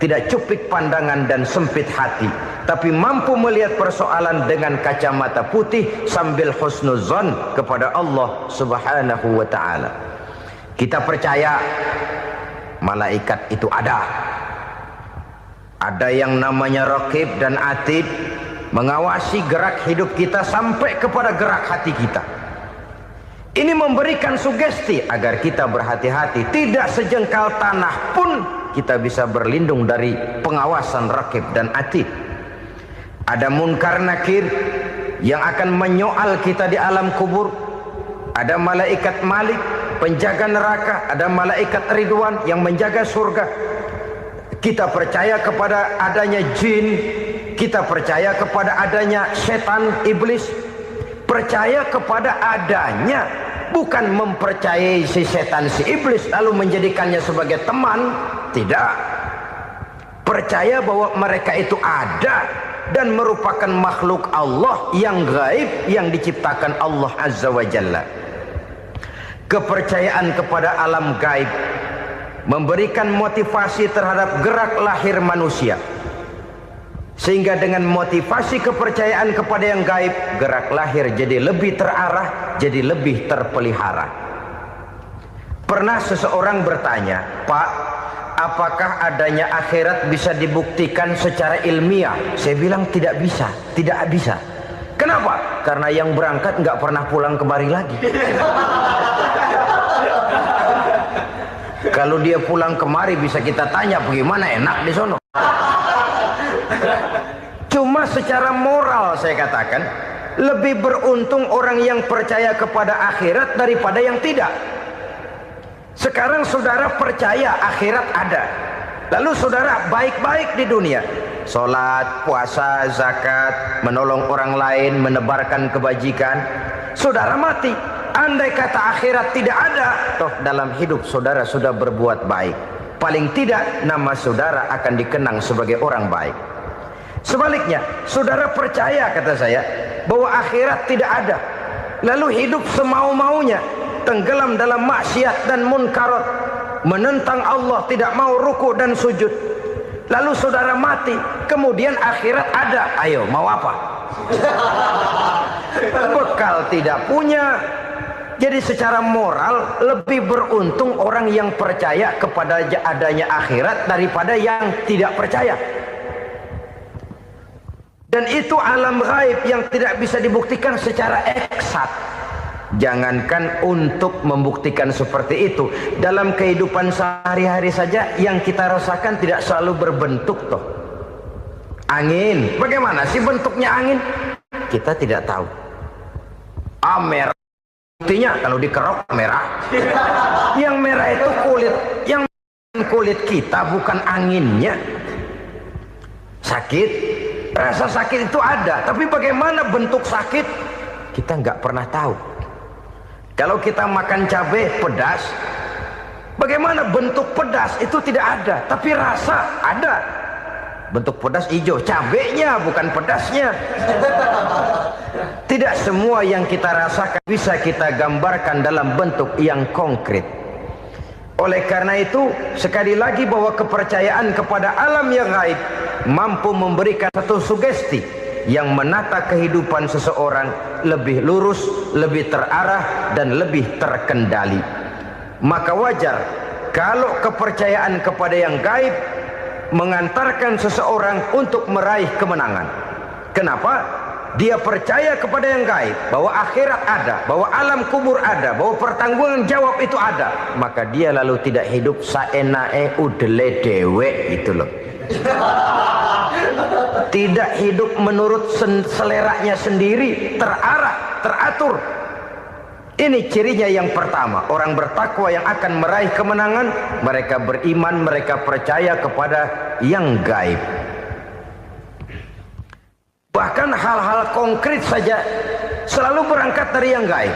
tidak cupik pandangan dan sempit hati, tapi mampu melihat persoalan dengan kacamata putih sambil husnuzon kepada Allah Subhanahu wa ta'ala. Kita percaya malaikat itu ada. Ada yang namanya raqib dan atid, mengawasi gerak hidup kita sampai kepada gerak hati kita. Ini memberikan sugesti agar kita berhati-hati. Tidak sejengkal tanah pun kita bisa berlindung dari pengawasan raqib dan atid. Ada munkar nakir yang akan menyoal kita di alam kubur. Ada malaikat Malik, penjaga neraka. Ada malaikat Ridwan yang menjaga surga. Kita percaya kepada adanya jin, kita percaya kepada adanya setan, iblis. Percaya kepada adanya, bukan mempercayai si setan, si iblis lalu menjadikannya sebagai teman. Tidak. Percaya bahwa mereka itu ada dan merupakan makhluk Allah yang gaib yang diciptakan Allah Azza wa Jalla. Kepercayaan kepada alam gaib memberikan motivasi terhadap gerak lahir manusia, sehingga dengan motivasi kepercayaan kepada yang gaib, gerak lahir jadi lebih terarah, jadi lebih terpelihara. Pernah seseorang bertanya, "Pak, apakah adanya akhirat bisa dibuktikan secara ilmiah?" Saya bilang tidak bisa, tidak bisa. Kenapa? Karena yang berangkat nggak pernah pulang kemari lagi. Kalau dia pulang kemari bisa kita tanya bagaimana enak di sono. Cuma secara moral saya katakan, lebih beruntung orang yang percaya kepada akhirat daripada yang tidak. Sekarang saudara percaya akhirat ada, lalu saudara baik-baik di dunia, sholat, puasa, zakat, menolong orang lain, menebarkan kebajikan. Saudara mati, andai kata akhirat tidak ada, toh dalam hidup saudara sudah berbuat baik. Paling tidak nama saudara akan dikenang sebagai orang baik. Sebaliknya, saudara percaya, kata saya, bahwa akhirat tidak ada, lalu hidup semau-maunya, tenggelam dalam maksiat dan munkarat, menentang Allah, tidak mau ruku dan sujud. Lalu saudara mati, kemudian akhirat ada, ayo mau apa? Bekal tidak punya. Jadi secara moral lebih beruntung orang yang percaya kepada adanya akhirat daripada yang tidak percaya. Dan itu alam gaib yang tidak bisa dibuktikan secara eksat. Jangankan untuk membuktikan seperti itu, dalam kehidupan sehari-hari saja yang kita rasakan tidak selalu berbentuk toh. Angin, bagaimana sih bentuknya angin? Kita tidak tahu. Merah, buktinya kalau dikerok merah. Yang merah itu kulit, yang kulit kita bukan anginnya. Sakit, rasa sakit itu ada, tapi bagaimana bentuk sakit kita nggak pernah tahu. Kalau kita makan cabai pedas, bagaimana bentuk pedas itu tidak ada, tapi rasa ada. Bentuk pedas hijau, cabenya bukan pedasnya. Tidak semua yang kita rasakan bisa kita gambarkan dalam bentuk yang konkret. Oleh karena itu, sekali lagi bahwa kepercayaan kepada alam yang gaib mampu memberikan satu sugesti yang menata kehidupan seseorang lebih lurus, lebih terarah, dan lebih terkendali. Maka wajar kalau kepercayaan kepada yang gaib mengantarkan seseorang untuk meraih kemenangan. Kenapa? Dia percaya kepada yang gaib, bahwa akhirat ada, bahwa alam kubur ada, bahwa pertanggungan jawab itu ada. Maka dia lalu tidak hidup saenae udele dewe, itu loh. Tidak hidup menurut seleranya sendiri, terarah, teratur. Ini cirinya yang pertama. Orang bertakwa yang akan meraih kemenangan, mereka beriman, mereka percaya kepada yang gaib. Bahkan hal-hal konkret saja selalu berangkat dari yang gaib.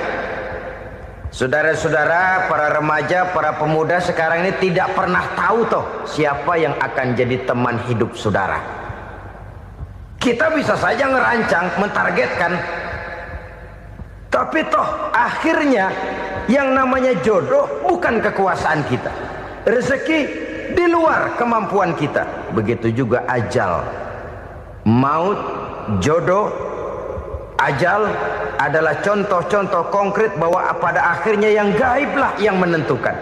Saudara-saudara, para remaja, para pemuda sekarang ini tidak pernah tahu toh siapa yang akan jadi teman hidup saudara. Kita bisa saja ngerancang, mentargetkan, tapi toh akhirnya yang namanya jodoh bukan kekuasaan kita. Rezeki di luar kemampuan kita. Begitu juga ajal. Maut, jodoh, ajal adalah contoh-contoh konkret bahwa pada akhirnya yang gaiblah yang menentukan.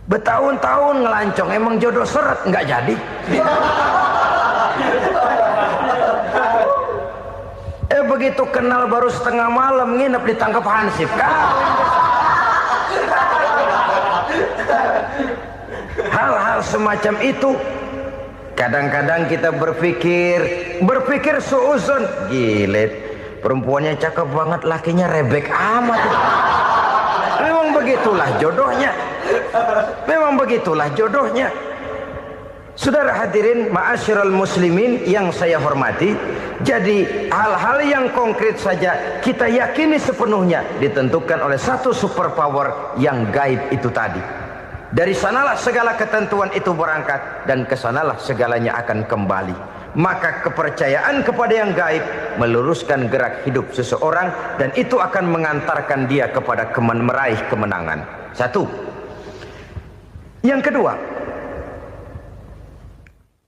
Bertahun-tahun ngelancong, emang jodoh seret nggak jadi. Begitu kenal baru setengah malam nginep ditangkap hansip kan. Hal-hal semacam itu kadang-kadang kita berpikir suuzon, gile, perempuannya cakep banget, lakinya rebek amat. Memang begitulah jodohnya. Memang begitulah jodohnya. Saudara hadirin ma'asyiral muslimin yang saya hormati, jadi hal-hal yang konkret saja kita yakini sepenuhnya ditentukan oleh satu superpower yang gaib itu tadi. Dari sanalah segala ketentuan itu berangkat dan kesanalah segalanya akan kembali. Maka kepercayaan kepada yang gaib meluruskan gerak hidup seseorang dan itu akan mengantarkan dia kepada meraih kemenangan. Satu. Yang kedua,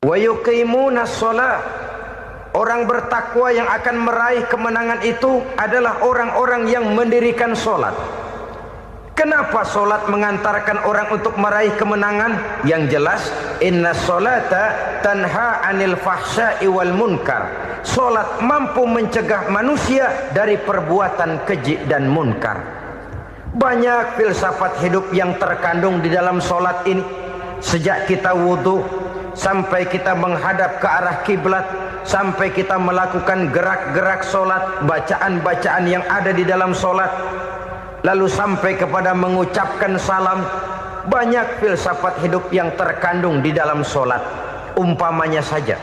wa yuqimuna shalah. Orang bertakwa yang akan meraih kemenangan itu adalah orang-orang yang mendirikan sholat. Kenapa sholat mengantarkan orang untuk meraih kemenangan? Yang jelas, inna sholata tanha anil fahsya'i wal munkar. Sholat mampu mencegah manusia dari perbuatan keji dan munkar. Banyak filsafat hidup yang terkandung di dalam sholat ini. Sejak kita wudhu sampai kita menghadap ke arah kiblat, sampai kita melakukan gerak-gerak sholat, bacaan-bacaan yang ada di dalam sholat, lalu sampai kepada mengucapkan salam. Banyak filsafat hidup yang terkandung di dalam sholat. Umpamanya saja,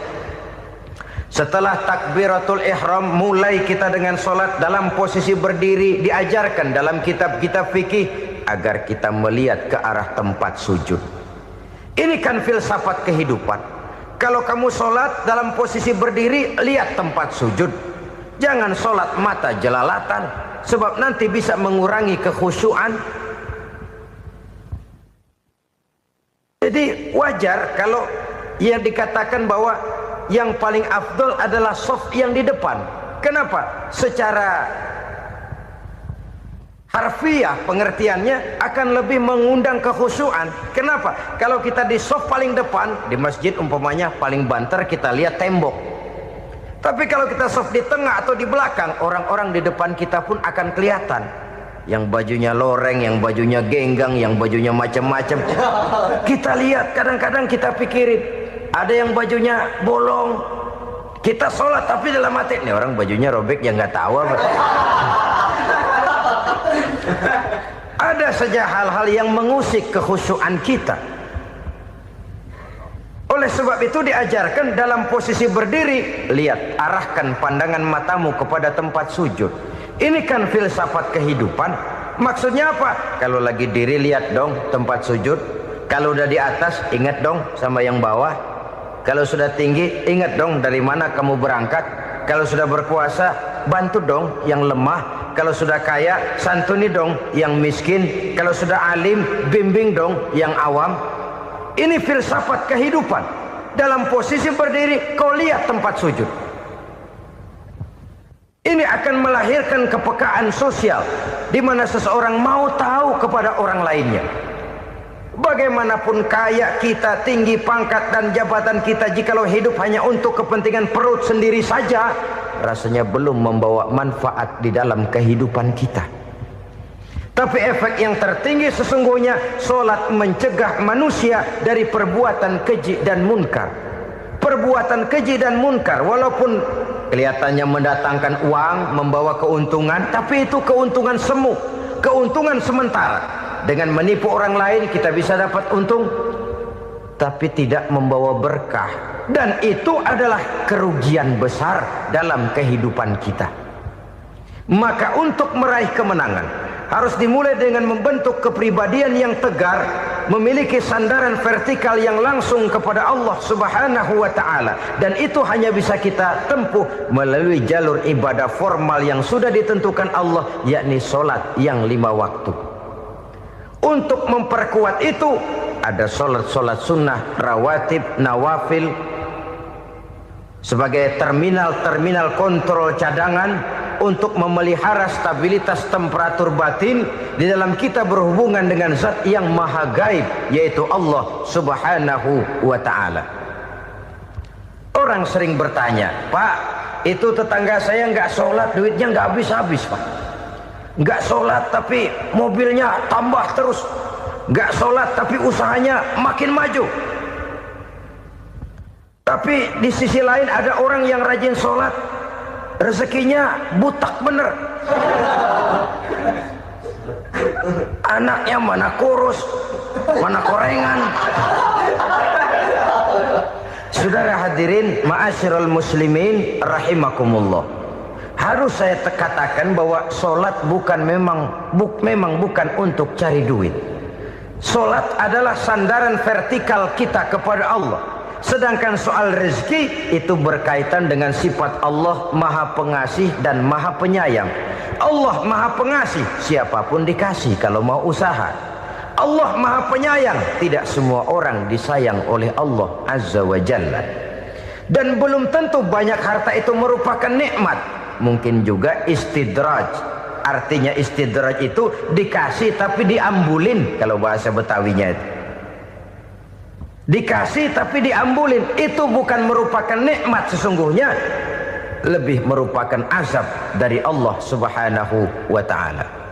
setelah takbiratul ihram mulai kita dengan sholat dalam posisi berdiri, diajarkan dalam kitab-kitab fikih agar kita melihat ke arah tempat sujud. Ini kan filsafat kehidupan. Kalau kamu sholat dalam posisi berdiri, lihat tempat sujud. Jangan sholat mata jelalatan, sebab nanti bisa mengurangi kekhusyuan. Jadi wajar kalau yang dikatakan bahwa yang paling afdol adalah shaf yang di depan. Kenapa? Secara harfiah pengertiannya akan lebih mengundang kekhusyuan. Kenapa? Kalau kita di shaf paling depan di masjid umpamanya paling banter kita lihat tembok. Tapi kalau kita shaf di tengah atau di belakang, orang-orang di depan kita pun akan kelihatan. Yang bajunya loreng, yang bajunya genggang, yang bajunya macam-macam. Kita lihat, kadang-kadang kita pikirin, ada yang bajunya bolong. Kita sholat tapi dalam hati, nih orang bajunya robek yang nggak tahu apa. Ada saja hal-hal yang mengusik kekhusyuan kita. Oleh sebab itu diajarkan dalam posisi berdiri, lihat, arahkan pandangan matamu kepada tempat sujud. Ini kan filsafat kehidupan. Maksudnya apa? Kalau lagi diri lihat dong tempat sujud. Kalau udah di atas ingat dong sama yang bawah. Kalau sudah tinggi ingat dong dari mana kamu berangkat. Kalau sudah berkuasa bantu dong yang lemah. Kalau sudah kaya santuni dong yang miskin. Kalau sudah alim bimbing dong yang awam. Ini filsafat kehidupan. Dalam posisi berdiri kau lihat tempat sujud. Ini akan melahirkan kepekaan sosial di mana seseorang mau tahu kepada orang lainnya. Bagaimanapun kaya kita, tinggi pangkat dan jabatan kita, jikalau hidup hanya untuk kepentingan perut sendiri saja, rasanya belum membawa manfaat di dalam kehidupan kita. Tapi efek yang tertinggi sesungguhnya, sholat mencegah manusia dari perbuatan keji dan munkar. Perbuatan keji dan munkar walaupun kelihatannya mendatangkan uang, membawa keuntungan, tapi itu keuntungan semu, keuntungan sementara. Dengan menipu orang lain kita bisa dapat untung, tapi tidak membawa berkah. Dan itu adalah kerugian besar dalam kehidupan kita. Maka untuk meraih kemenangan harus dimulai dengan membentuk kepribadian yang tegar, memiliki sandaran vertikal yang langsung kepada Allah Subhanahu wa ta'ala. Dan itu hanya bisa kita tempuh melalui jalur ibadah formal yang sudah ditentukan Allah, yakni sholat yang 5 waktu. Untuk memperkuat itu ada sholat-sholat sunnah, rawatib, nawafil sebagai terminal-terminal kontrol cadangan untuk memelihara stabilitas temperatur batin di dalam kita berhubungan dengan zat yang maha gaib, yaitu Allah Subhanahu wa ta'ala. Orang sering bertanya, Pak, itu tetangga saya nggak sholat, duitnya nggak habis-habis, Pak. Nggak sholat tapi mobilnya tambah terus. Nggak sholat tapi usahanya makin maju. Tapi di sisi lain ada orang yang rajin sholat, rezekinya butak bener. Anaknya mana kurus, mana korengan. Saudara hadirin ma'asyiral muslimin rahimakumullah, harus saya katakan bahwa sholat memang bukan untuk cari duit. Sholat adalah sandaran vertikal kita kepada Allah. Sedangkan soal rezeki itu berkaitan dengan sifat Allah maha pengasih dan maha penyayang. Allah maha pengasih, siapapun dikasih kalau mau usaha. Allah maha penyayang, tidak semua orang disayang oleh Allah Azza wa Jalla. Dan belum tentu banyak harta itu merupakan nikmat. Mungkin juga istidraj. Artinya istidraj itu dikasih tapi diambulin, kalau bahasa Betawinya itu. Dikasih tapi diambulin, itu bukan merupakan nikmat sesungguhnya, lebih merupakan azab dari Allah Subhanahu wa ta'ala.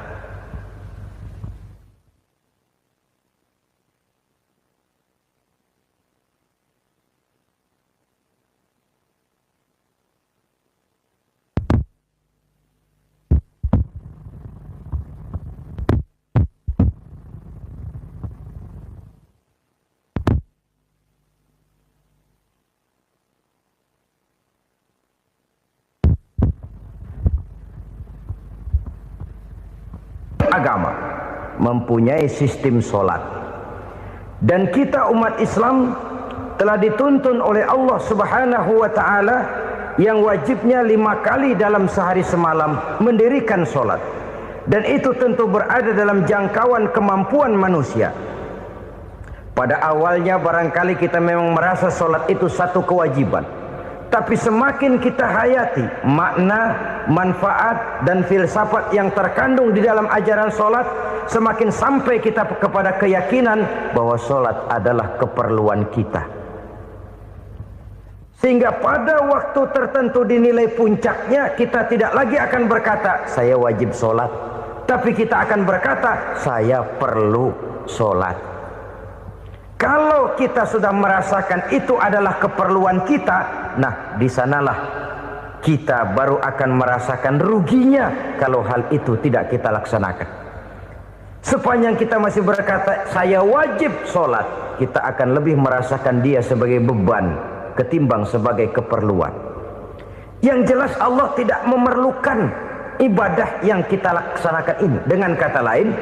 Agama mempunyai sistem sholat, dan kita umat Islam telah dituntun oleh Allah Subhanahu wa ta'ala yang wajibnya 5 kali dalam sehari semalam mendirikan sholat, dan itu tentu berada dalam jangkauan kemampuan manusia. Pada awalnya barangkali kita memang merasa sholat itu satu kewajiban, tapi semakin kita hayati makna, manfaat dan filsafat yang terkandung di dalam ajaran sholat, semakin sampai kita kepada keyakinan bahwa sholat adalah keperluan kita. Sehingga pada waktu tertentu dinilai puncaknya, kita tidak lagi akan berkata saya wajib sholat, tapi kita akan berkata saya perlu sholat. Kalau kita sudah merasakan itu adalah keperluan kita, nah di sanalah kita baru akan merasakan ruginya kalau hal itu tidak kita laksanakan. Sepanjang kita masih berkata saya wajib sholat, kita akan lebih merasakan dia sebagai beban ketimbang sebagai keperluan. Yang jelas Allah tidak memerlukan ibadah yang kita laksanakan ini. Dengan kata lain,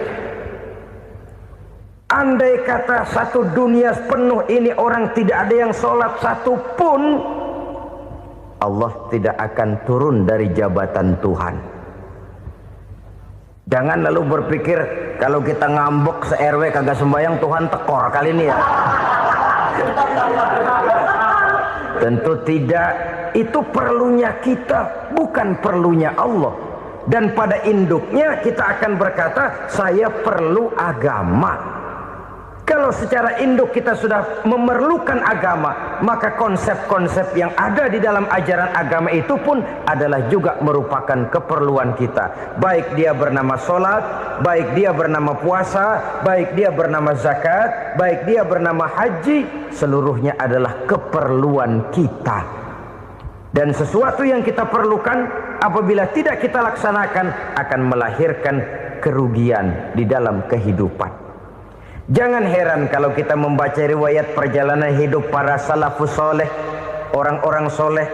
andai kata satu dunia penuh ini orang tidak ada yang sholat satu pun, Allah tidak akan turun dari jabatan Tuhan. Jangan lalu berpikir kalau kita ngambek se-RW kagak sembahyang Tuhan tekor kali ini ya. Tentu tidak. Itu perlunya kita, bukan perlunya Allah. Dan pada induknya kita akan berkata saya perlu agama. Kalau secara induk kita sudah memerlukan agama, maka konsep-konsep yang ada di dalam ajaran agama itu pun adalah juga merupakan keperluan kita. Baik dia bernama sholat, baik dia bernama puasa, baik dia bernama zakat, baik dia bernama haji, seluruhnya adalah keperluan kita. Dan sesuatu yang kita perlukan apabila tidak kita laksanakan akan melahirkan kerugian di dalam kehidupan. Jangan heran kalau kita membaca riwayat perjalanan hidup para salafus soleh, orang-orang soleh.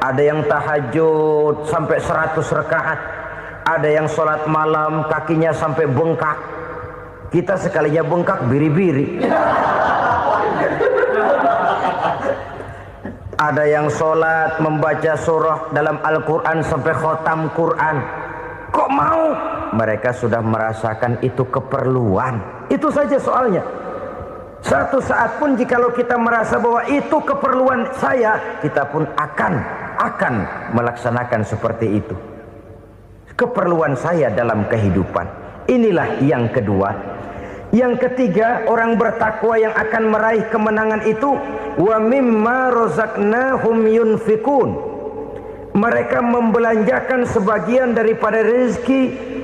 Ada yang tahajud sampai 100 rakaat, ada yang sholat malam kakinya sampai bengkak. Kita sekalinya bengkak biri-biri. Ada yang sholat membaca surah dalam Al-Quran sampai khotam Quran. Kok mau? Mereka sudah merasakan itu keperluan. Itu saja soalnya. Satu saat pun jikalau kita merasa bahwa itu keperluan saya, kita pun akan melaksanakan seperti itu. Keperluan saya dalam kehidupan. Inilah yang kedua. Yang ketiga, orang bertakwa yang akan meraih kemenangan itu, wa mimma razaqnahum yunfikun. Mereka membelanjakan sebagian daripada rezeki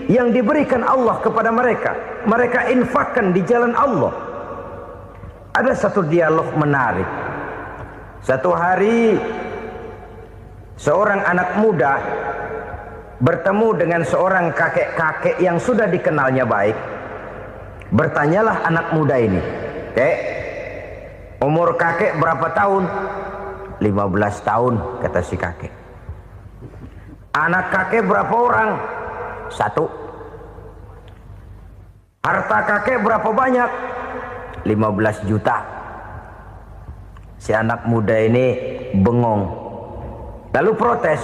yang diberikan Allah kepada mereka. Mereka infakkan di jalan Allah. Ada satu dialog menarik. Satu hari seorang anak muda bertemu dengan seorang kakek-kakek yang sudah dikenalnya baik. Bertanyalah anak muda ini, "Kek, umur kakek berapa tahun?" 15 tahun, kata si kakek. Anak kakek berapa orang? 1. Harta kakek berapa banyak? 15 juta. Si anak muda ini bengong. Lalu protes,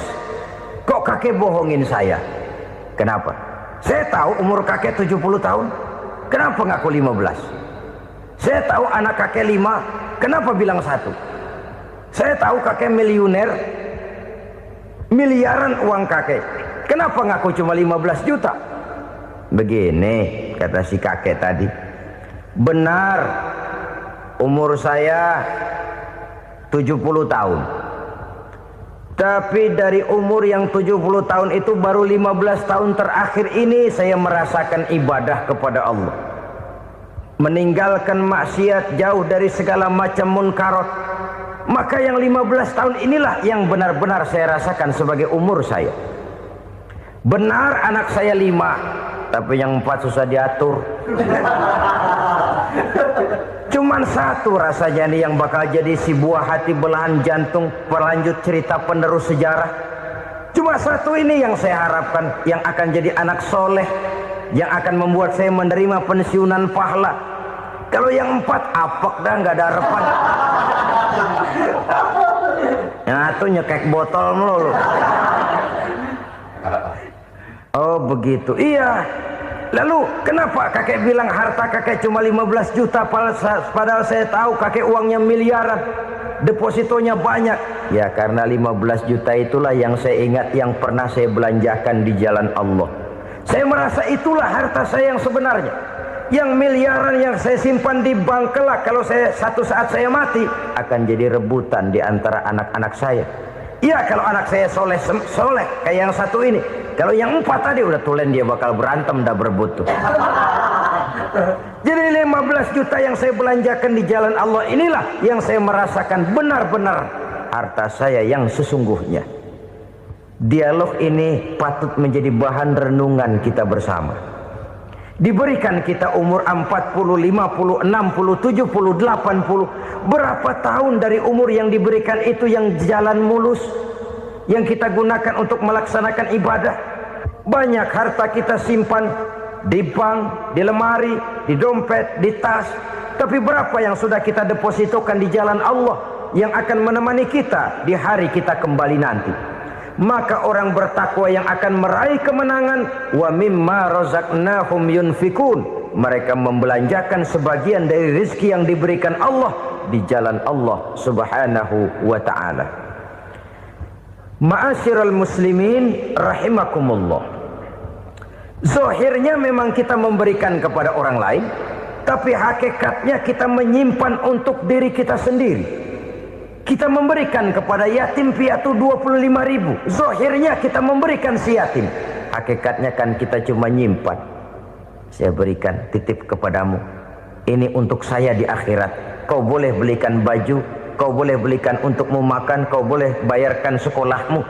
"Kok kakek bohongin saya?" "Kenapa?" "Saya tahu umur kakek 70 tahun. Kenapa ngaku 15? Saya tahu anak kakek 5. Kenapa bilang 1? Saya tahu kakek miliuner, miliaran uang kakek. Kenapa ngaku cuma 15 juta? Begini, kata si kakek tadi. Benar, umur saya 70 tahun. Tapi dari umur yang 70 tahun itu baru 15 tahun terakhir ini saya merasakan ibadah kepada Allah. Meninggalkan maksiat, jauh dari segala macam munkarat. Maka yang 15 tahun inilah yang benar-benar saya rasakan sebagai umur saya. Benar anak saya 5, tapi yang 4 susah diatur. Cuman 1 rasanya nih yang bakal jadi si buah hati belahan jantung berlanjut cerita penerus sejarah. Cuma 1 ini yang saya harapkan, yang akan jadi anak soleh, yang akan membuat saya menerima pensiunan pahala. Kalau yang 4 apek dah, nggak ada harapan. Yang satu nyekek botol melulu. Oh begitu. Iya. Lalu kenapa kakek bilang harta kakek cuma 15 juta padahal saya tahu kakek uangnya miliaran, depositonya banyak? Ya karena 15 juta itulah yang saya ingat yang pernah saya belanjakan di jalan Allah. Saya merasa itulah harta saya yang sebenarnya. Yang miliaran yang saya simpan di bank kelak kalau satu saat saya mati akan jadi rebutan di antara anak-anak saya. Iya kalau anak saya soleh kayak yang satu ini. Kalau yang 4 tadi udah tulen dia bakal berantem dah berebut tuh. Jadi 15 juta yang saya belanjakan di jalan Allah inilah yang saya merasakan benar-benar harta saya yang sesungguhnya. Dialog ini patut menjadi bahan renungan kita bersama. Diberikan kita umur 40, 50, 60, 70, 80. Berapa tahun dari umur yang diberikan itu yang jalan mulus, yang kita gunakan untuk melaksanakan ibadah? Banyak harta kita simpan di bank, di lemari, di dompet, di tas. Tapi berapa yang sudah kita depositokan di jalan Allah yang akan menemani kita di hari kita kembali nanti? Maka orang bertakwa yang akan meraih kemenangan, wa mimma razaqnahum yunfikun, mereka membelanjakan sebagian dari rezeki yang diberikan Allah di jalan Allah Subhanahu wa ta'ala. Ma'asyiral muslimin rahimakumullah. Zahirnya memang kita memberikan kepada orang lain, tapi hakikatnya kita menyimpan untuk diri kita sendiri. Kita memberikan kepada yatim piatu 25.000. Zahirnya kita memberikan si yatim, hakikatnya kan kita cuma nyimpan. Saya berikan titip kepadamu, ini untuk saya di akhirat. Kau boleh belikan baju, kau boleh belikan untukmu makan, kau boleh bayarkan sekolahmu.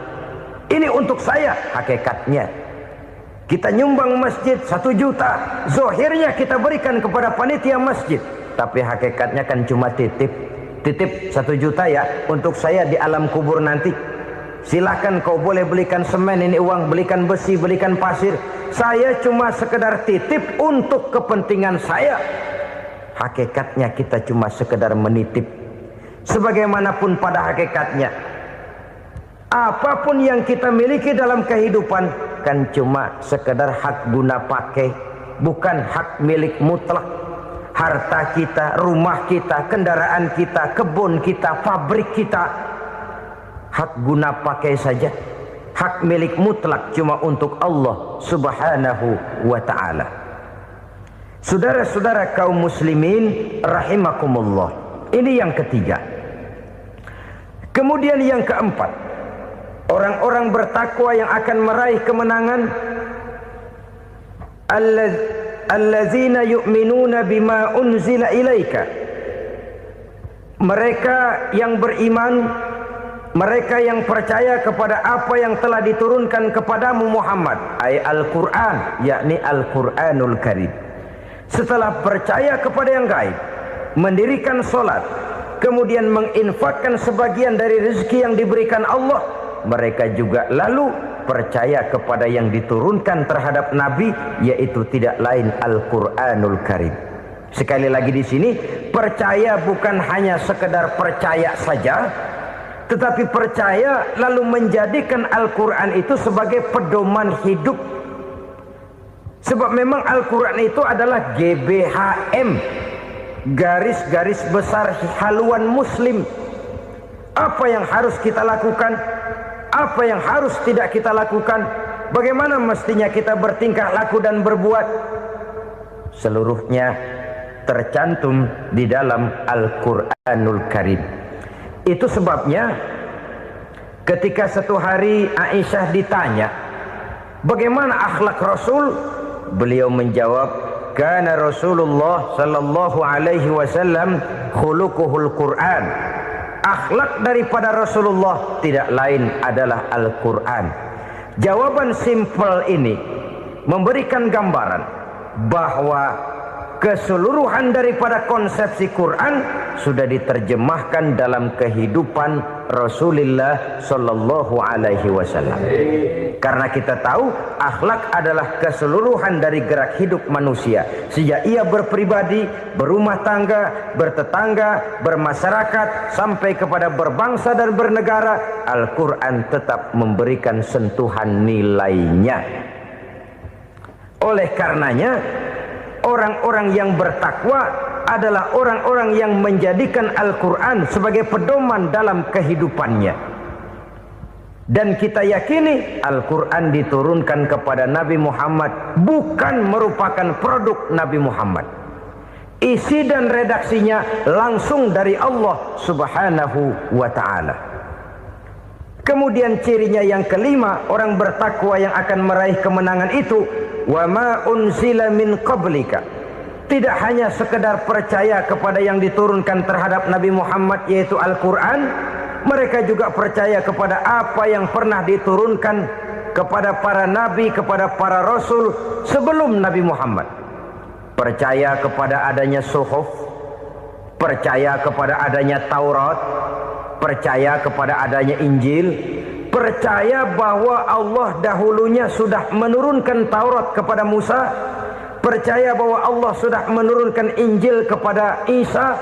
Ini untuk saya. Hakikatnya kita nyumbang masjid 1 juta, zahirnya kita berikan kepada panitia masjid, tapi hakikatnya kan cuma titip 1 juta ya untuk saya di alam kubur nanti. Silakan kau boleh belikan semen, ini uang, belikan besi, belikan pasir. Saya cuma sekedar titip untuk kepentingan saya. Hakikatnya kita cuma sekedar menitip. Sebagaimanapun pada hakikatnya, apapun yang kita miliki dalam kehidupan kan cuma sekedar hak guna pakai, bukan hak milik mutlak. Harta kita, rumah kita, kendaraan kita, kebun kita, pabrik kita, hak guna pakai saja. Hak milik mutlak cuma untuk Allah Subhanahu wa ta'ala. Saudara-saudara kaum muslimin rahimakumullah. Ini yang ketiga. Kemudian yang keempat, orang-orang bertakwa yang akan meraih kemenangan, allazina yu'minuna bima unzila ilaika. Mereka yang beriman, mereka yang percaya kepada apa yang telah diturunkan kepadamu Muhammad, ay Al-Quran, yakni Al-Quranul Karim. Setelah percaya kepada yang gaib, mendirikan solat, kemudian menginfakkan sebagian dari rezeki yang diberikan Allah, mereka juga lalu percaya kepada yang diturunkan terhadap Nabi, yaitu tidak lain Al-Quranul Karim. Sekali lagi di sini, percaya bukan hanya sekedar percaya saja, tetapi percaya lalu menjadikan Al-Quran itu sebagai pedoman hidup. Sebab memang Al-Quran itu adalah GBHM, garis-garis besar haluan muslim. Apa yang harus kita lakukan, apa yang harus tidak kita lakukan, bagaimana mestinya kita bertingkah laku dan berbuat, seluruhnya tercantum di dalam Al-Quranul Karim. Itu sebabnya ketika satu hari Aisyah ditanya bagaimana akhlak Rasul, beliau menjawab, kana Rasulullah sallallahu alaihi wasallam khuluquhul Quran. Akhlak daripada Rasulullah tidak lain adalah Al-Quran. Jawaban simpel ini memberikan gambaran bahwa keseluruhan daripada konsepsi Quran sudah diterjemahkan dalam kehidupan Rasulullah Sallallahu Alaihi Wasallam. Karena kita tahu akhlak adalah keseluruhan dari gerak hidup manusia. Sejak ia berpribadi, berumah tangga, bertetangga, bermasyarakat, sampai kepada berbangsa dan bernegara, Al-Quran tetap memberikan sentuhan nilainya. Oleh karenanya, orang-orang yang bertakwa adalah orang-orang yang menjadikan Al-Quran sebagai pedoman dalam kehidupannya. Dan kita yakini Al-Quran diturunkan kepada Nabi Muhammad bukan merupakan produk Nabi Muhammad. Isi dan redaksinya langsung dari Allah Subhanahu wa ta'ala. Kemudian cirinya yang kelima, orang bertakwa yang akan meraih kemenangan itu, wa ma unzila min qablika. Tidak hanya sekedar percaya kepada yang diturunkan terhadap Nabi Muhammad yaitu Al-Quran, mereka juga percaya kepada apa yang pernah diturunkan kepada para nabi, kepada para rasul sebelum Nabi Muhammad. Percaya kepada adanya suhuf, percaya kepada adanya Taurat, percaya kepada adanya Injil, percaya bahwa Allah dahulunya sudah menurunkan Taurat kepada Musa, percaya bahwa Allah sudah menurunkan Injil kepada Isa,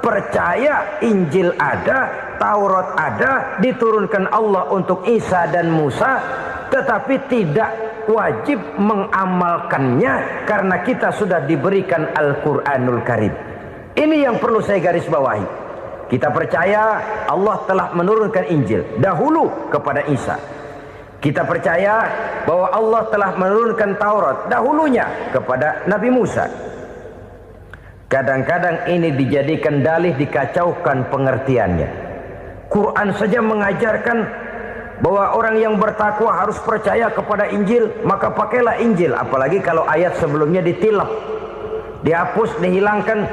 percaya Injil ada, Taurat ada, diturunkan Allah untuk Isa dan Musa, tetapi tidak wajib mengamalkannya karena kita sudah diberikan Al-Quranul Karim. Ini yang perlu saya garis bawahi. Kita percaya Allah telah menurunkan Injil dahulu kepada Isa. Kita percaya bahwa Allah telah menurunkan Taurat dahulunya kepada Nabi Musa. Kadang-kadang ini dijadikan dalih, dikacaukan pengertiannya. Quran saja mengajarkan bahwa orang yang bertakwa harus percaya kepada Injil, maka pakailah Injil. Apalagi kalau ayat sebelumnya ditilap, dihapus, dihilangkan,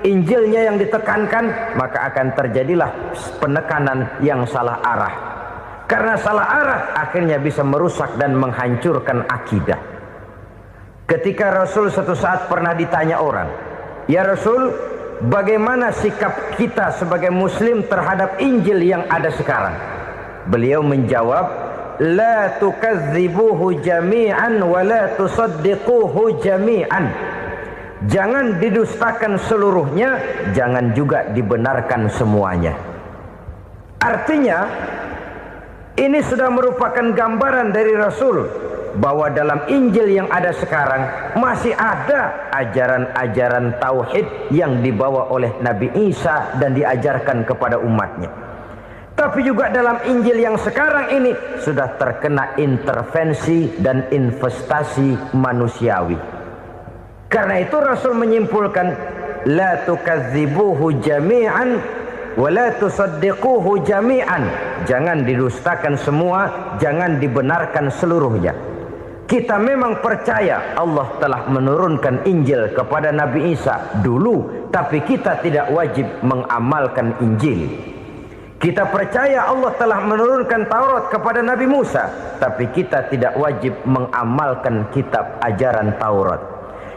Injilnya yang ditekankan, maka akan terjadilah penekanan yang salah arah. Karena salah arah akhirnya bisa merusak dan menghancurkan akidah. Ketika Rasul suatu saat pernah ditanya orang, "Ya Rasul, bagaimana sikap kita sebagai muslim terhadap Injil yang ada sekarang?" Beliau menjawab, "La tukadzibuhu jami'an wa la tusaddiquhu jami'an." Jangan didustakan seluruhnya, jangan juga dibenarkan semuanya. Artinya, ini sudah merupakan gambaran dari Rasul bahwa dalam Injil yang ada sekarang masih ada ajaran-ajaran tauhid yang dibawa oleh Nabi Isa dan diajarkan kepada umatnya. Tapi juga dalam Injil yang sekarang ini sudah terkena intervensi dan investasi manusiawi. Karena itu Rasul menyimpulkan, la tukadzibuhu jami'an wa la tusaddiquhu jami'an. Jangan didustakan semua, jangan dibenarkan seluruhnya. Kita memang percaya Allah telah menurunkan Injil kepada Nabi Isa dulu, tapi kita tidak wajib mengamalkan Injil. Kita percaya Allah telah menurunkan Taurat kepada Nabi Musa, tapi kita tidak wajib mengamalkan kitab ajaran Taurat.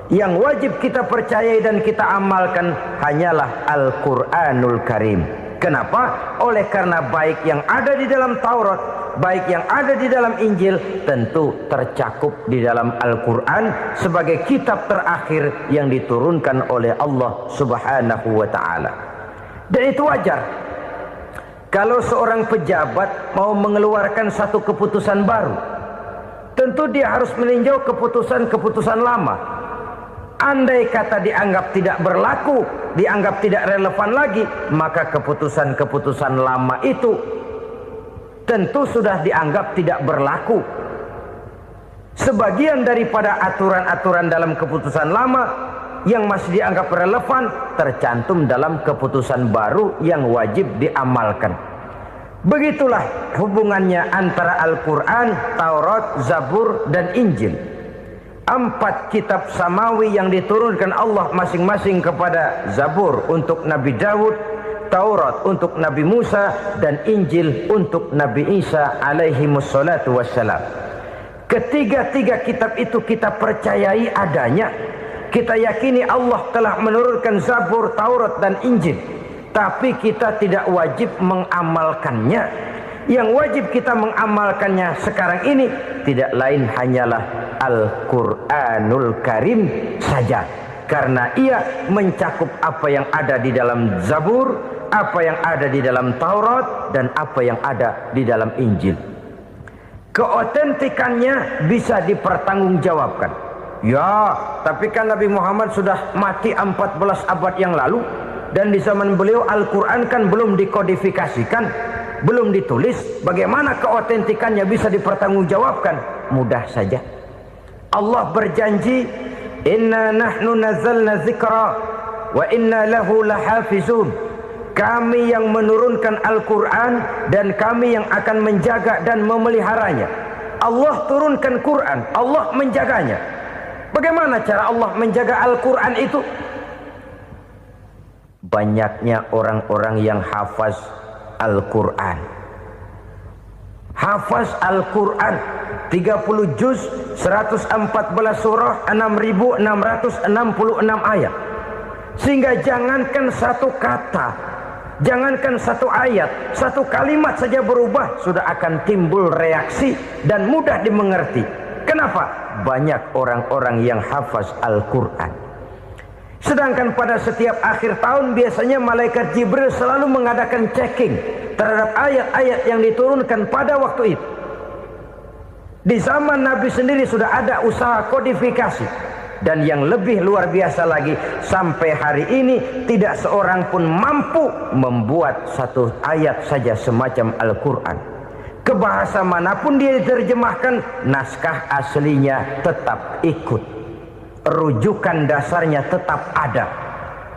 Yang wajib kita percayai dan kita amalkan hanyalah Al-Quranul Karim. Kenapa? Oleh karena baik yang ada di dalam Taurat, baik yang ada di dalam Injil, tentu tercakup di dalam Al-Quran sebagai kitab terakhir yang diturunkan oleh Allah Subhanahu wa ta'ala. Dan itu wajar. Kalau seorang pejabat mau mengeluarkan satu keputusan baru, tentu dia harus meninjau keputusan-keputusan lama. Andai kata dianggap tidak berlaku, dianggap tidak relevan lagi, maka keputusan-keputusan lama itu tentu sudah dianggap tidak berlaku. Sebagian daripada aturan-aturan dalam keputusan lama yang masih dianggap relevan tercantum dalam keputusan baru yang wajib diamalkan. Begitulah hubungannya antara Al-Quran, Taurat, Zabur, dan Injil. 4 kitab samawi yang diturunkan Allah masing-masing kepada Zabur untuk Nabi Daud, Taurat untuk Nabi Musa, dan Injil untuk Nabi Isa alaihi wassalatu wassalam. Ketiga-tiga kitab itu kita percayai adanya, Kita yakini Allah telah menurunkan Zabur, Taurat dan Injil, tapi kita tidak wajib mengamalkannya. Yang wajib kita mengamalkannya sekarang ini tidak lain hanyalah Al-Quranul Karim saja, karena ia mencakup apa yang ada di dalam Zabur, apa yang ada di dalam Taurat, dan apa yang ada di dalam Injil. Keotentikannya bisa dipertanggungjawabkan. Ya, tapi kan Nabi Muhammad sudah mati 14 abad yang lalu, dan di zaman beliau Al-Quran kan belum dikodifikasikan, belum ditulis. Bagaimana keotentikannya bisa dipertanggungjawabkan? Mudah saja. Allah berjanji, inna nahnu nazzalna dzikra wa inna lahu lahafizun. Kami yang menurunkan Al-Quran dan kami yang akan menjaga dan memeliharanya. Allah turunkan Quran, Allah menjaganya. Bagaimana cara Allah menjaga Al-Quran itu? Banyaknya orang-orang yang hafaz Al-Quran. Hafaz Al-Quran 30 juz, 114 surah, 6.666 ayat. Sehingga jangankan satu kata, jangankan satu ayat, satu kalimat saja berubah, sudah akan timbul reaksi dan mudah dimengerti. Kenapa? Banyak orang-orang yang hafaz Al-Quran. Sedangkan pada setiap akhir tahun biasanya malaikat Jibril selalu mengadakan checking terhadap ayat-ayat yang diturunkan pada waktu itu. Di zaman Nabi sendiri sudah ada usaha kodifikasi. Dan yang lebih luar biasa lagi, sampai hari ini tidak seorang pun mampu membuat satu ayat saja semacam Al-Quran. Ke bahasa manapun dia diterjemahkan, naskah aslinya tetap ikut, rujukan dasarnya tetap ada.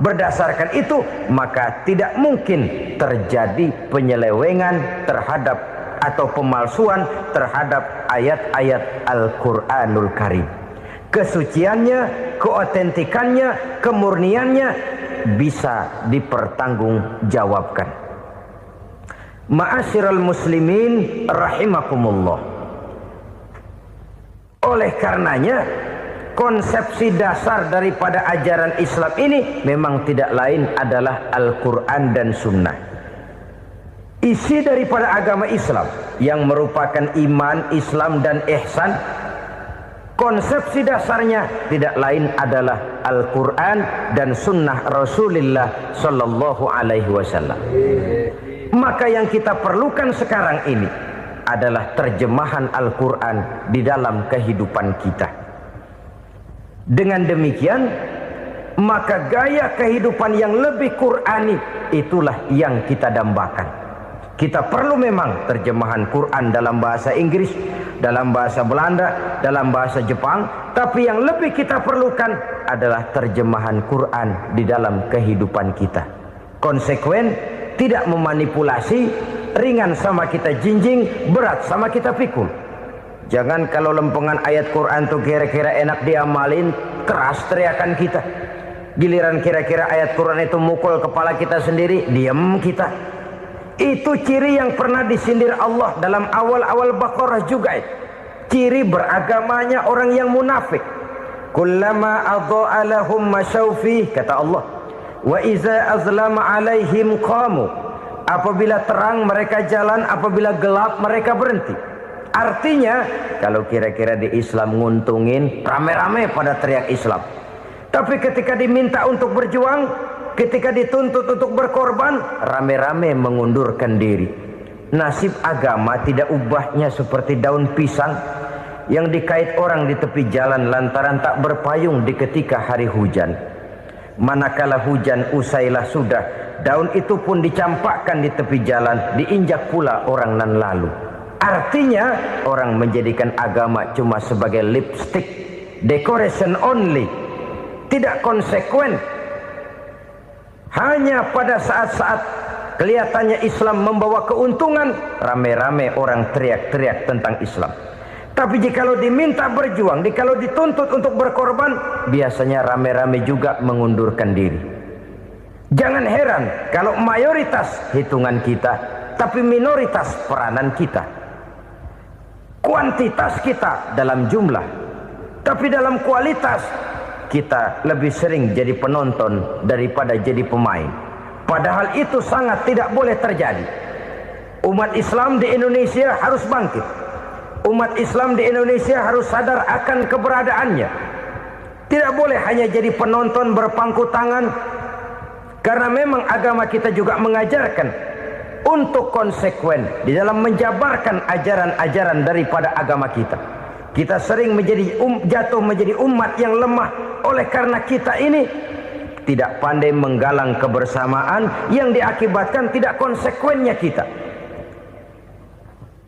Berdasarkan itu, maka tidak mungkin terjadi penyelewengan terhadap atau pemalsuan terhadap ayat-ayat Al-Quranul Karim. Kesuciannya, keotentikannya, kemurniannya bisa dipertanggungjawabkan. Ma'asyiral muslimin rahimakumullah. Oleh karenanya, konsepsi dasar daripada ajaran Islam ini memang tidak lain adalah Al-Quran dan Sunnah. Isi daripada agama Islam yang merupakan iman, Islam dan ihsan, konsepsi dasarnya tidak lain adalah Al-Quran dan Sunnah Rasulullah Sallallahu Alaihi Wasallam. Maka yang kita perlukan sekarang ini adalah terjemahan Al-Quran di dalam kehidupan kita. Dengan demikian, maka gaya kehidupan yang lebih Qurani itulah yang kita dambakan. Kita perlu memang terjemahan Quran dalam bahasa Inggris, dalam bahasa Belanda, dalam bahasa Jepang, tapi yang lebih kita perlukan adalah terjemahan Quran di dalam kehidupan kita. Konsekuen, tidak memanipulasi, ringan sama kita jinjing, berat sama kita pikul. Jangan kalau lempengan ayat Quran tuh kira-kira enak diamalin, keras teriakan kita. Giliran kira-kira ayat Quran itu mukul kepala kita sendiri, diam kita. Itu ciri yang pernah disindir Allah dalam awal-awal Baqarah juga. Ciri beragamanya orang yang munafik. Kullama adha'a lahum masyawfi, kata Allah. Wa iza azlama alaihim qamu. Apabila terang mereka jalan, apabila gelap mereka berhenti. Artinya, kalau kira-kira di Islam nguntungin, rame-rame pada teriak Islam. Tapi ketika diminta untuk berjuang, ketika dituntut untuk berkorban, rame-rame mengundurkan diri. Nasib agama tidak ubahnya seperti daun pisang yang dikait orang di tepi jalan lantaran tak berpayung di ketika hari hujan. Manakala hujan usailah sudah, daun itu pun dicampakkan di tepi jalan, diinjak pula orang nan lalu. Artinya, orang menjadikan agama cuma sebagai lipstick, decoration only, tidak konsekuen. Hanya pada saat-saat kelihatannya Islam membawa keuntungan, rame-rame orang teriak-teriak tentang Islam. Tapi jikalau diminta berjuang, jikalau dituntut untuk berkorban, biasanya rame-rame juga mengundurkan diri. Jangan heran kalau mayoritas hitungan kita, tapi minoritas peranan kita. Kuantitas kita dalam jumlah, tapi dalam kualitas kita lebih sering jadi penonton daripada jadi pemain. Padahal itu sangat tidak boleh terjadi. Umat Islam di Indonesia harus bangkit. Umat Islam di Indonesia harus sadar akan keberadaannya. Tidak boleh hanya jadi penonton berpangku tangan, karena memang agama kita juga mengajarkan untuk konsekuen di dalam menjabarkan ajaran-ajaran daripada agama kita. Kita sering jatuh menjadi umat yang lemah oleh karena kita ini tidak pandai menggalang kebersamaan yang diakibatkan tidak konsekuennya kita.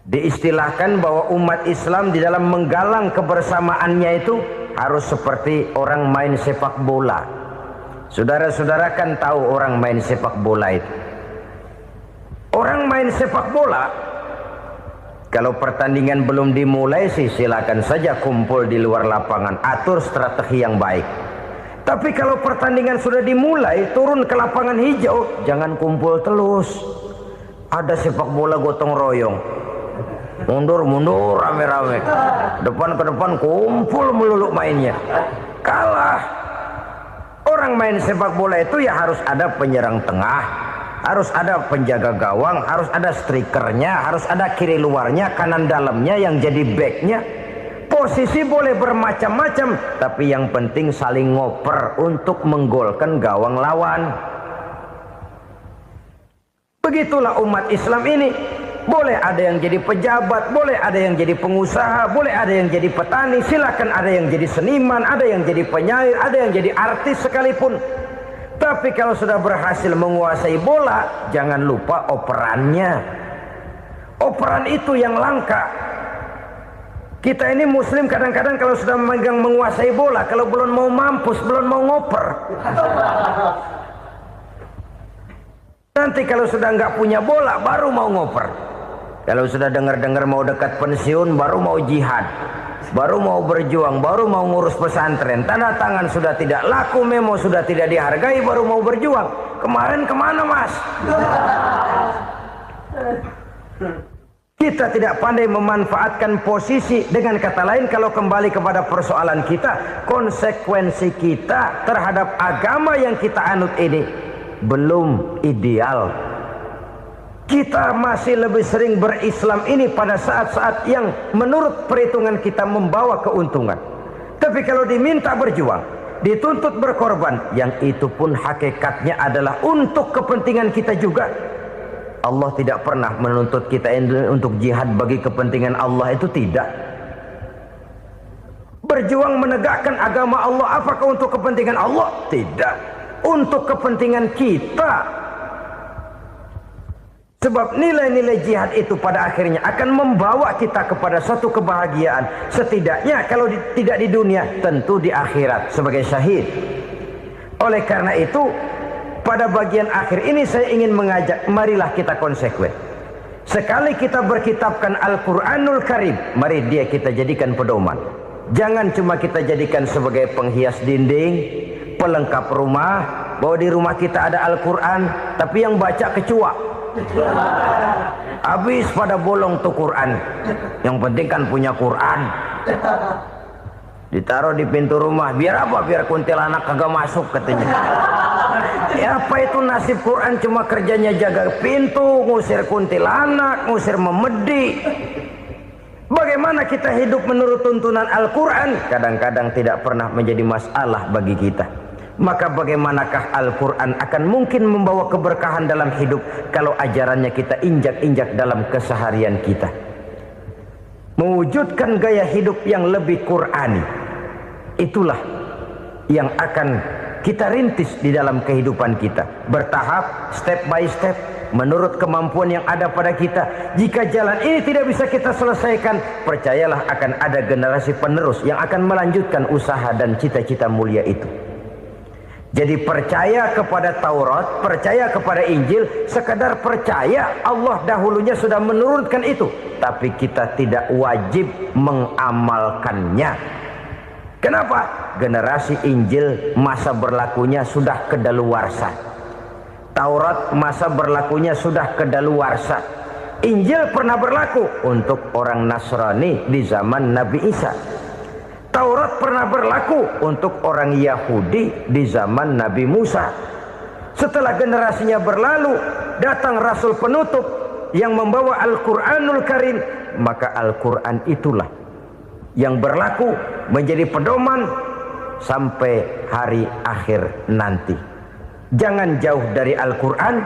Diistilahkan bahwa umat Islam di dalam menggalang kebersamaannya itu harus seperti orang main sepak bola. Saudara-saudara kan tahu orang main sepak bola itu. Orang main sepak bola, kalau pertandingan belum dimulai sih silakan saja kumpul di luar lapangan, atur strategi yang baik. Tapi kalau pertandingan sudah dimulai, turun ke lapangan hijau, jangan kumpul terus. Ada sepak bola gotong royong, mundur-mundur rame-rame, depan ke depan kumpul melulu mainnya. Kalah. Orang main sepak bola itu ya harus ada penyerang tengah, harus ada penjaga gawang, harus ada strikernya, harus ada kiri luarnya, kanan dalamnya yang jadi backnya. Posisi boleh bermacam-macam, tapi yang penting saling ngoper untuk menggolkan gawang lawan. Begitulah umat Islam ini. Boleh ada yang jadi pejabat, boleh ada yang jadi pengusaha, boleh ada yang jadi petani, silakan ada yang jadi seniman, ada yang jadi penyair, ada yang jadi artis sekalipun. Tapi kalau sudah berhasil menguasai bola, jangan lupa operannya. Operan itu yang langka. Kita ini muslim kadang-kadang kalau sudah memegang menguasai bola, kalau belum mau mampus, belum mau ngoper. Nanti kalau sudah nggak punya bola, baru mau ngoper. Kalau sudah dengar-dengar mau dekat pensiun, baru mau jihad, baru mau berjuang, baru mau ngurus pesantren. Tanda tangan sudah tidak laku, memo sudah tidak dihargai, baru mau berjuang. Kemarin kemana mas? Kita tidak pandai memanfaatkan posisi. Dengan kata lain, kalau kembali kepada persoalan kita, konsekuensi kita terhadap agama yang kita anut ini belum ideal. Kita masih lebih sering berislam ini pada saat-saat yang menurut perhitungan kita membawa keuntungan. Tapi kalau diminta berjuang, dituntut berkorban, yang itu pun hakikatnya adalah untuk kepentingan kita juga. Allah tidak pernah menuntut kita untuk jihad bagi kepentingan Allah, itu tidak. Berjuang menegakkan agama Allah, apakah untuk kepentingan Allah? Tidak. Untuk kepentingan kita. Sebab nilai-nilai jihad itu pada akhirnya akan membawa kita kepada suatu kebahagiaan. Setidaknya kalau tidak di dunia, tentu di akhirat sebagai syahid. Oleh karena itu, pada bagian akhir ini saya ingin mengajak, marilah kita konsekuen. Sekali kita berkitabkan Al-Quranul Karim, mari dia kita jadikan pedoman. Jangan cuma kita jadikan sebagai penghias dinding, pelengkap rumah, bahwa di rumah kita ada Al-Quran, tapi yang baca kecoa. Habis pada bolong tuh Quran. Yang penting kan punya Quran. Ditaruh di pintu rumah. Biar apa? Biar kuntilanak kagak masuk katanya. Ya apa itu nasib Quran, cuma kerjanya jaga pintu, ngusir kuntilanak, ngusir memedi. Bagaimana kita hidup menurut tuntunan Al-Quran? Kadang-kadang tidak pernah menjadi masalah bagi kita. Maka bagaimanakah Al-Quran akan mungkin membawa keberkahan dalam hidup kalau ajarannya kita injak-injak dalam keseharian kita? Mewujudkan gaya hidup yang lebih Qurani, itulah yang akan kita rintis di dalam kehidupan kita. Bertahap, step by step, menurut kemampuan yang ada pada kita. Jika jalan ini tidak bisa kita selesaikan, percayalah akan ada generasi penerus yang akan melanjutkan usaha dan cita-cita mulia itu. Jadi percaya kepada Taurat, percaya kepada Injil, sekadar percaya Allah dahulunya sudah menurunkan itu. Tapi kita tidak wajib mengamalkannya. Kenapa? Generasi Injil masa berlakunya sudah kedaluwarsa. Taurat masa berlakunya sudah kedaluwarsa. Injil pernah berlaku untuk orang Nasrani di zaman Nabi Isa. Taurat pernah berlaku untuk orang Yahudi di zaman Nabi Musa. Setelah generasinya berlalu, datang Rasul penutup yang membawa Al-Quranul Karim, maka Al-Quran itulah yang berlaku menjadi pedoman sampai hari akhir nanti. Jangan jauh dari Al-Quran,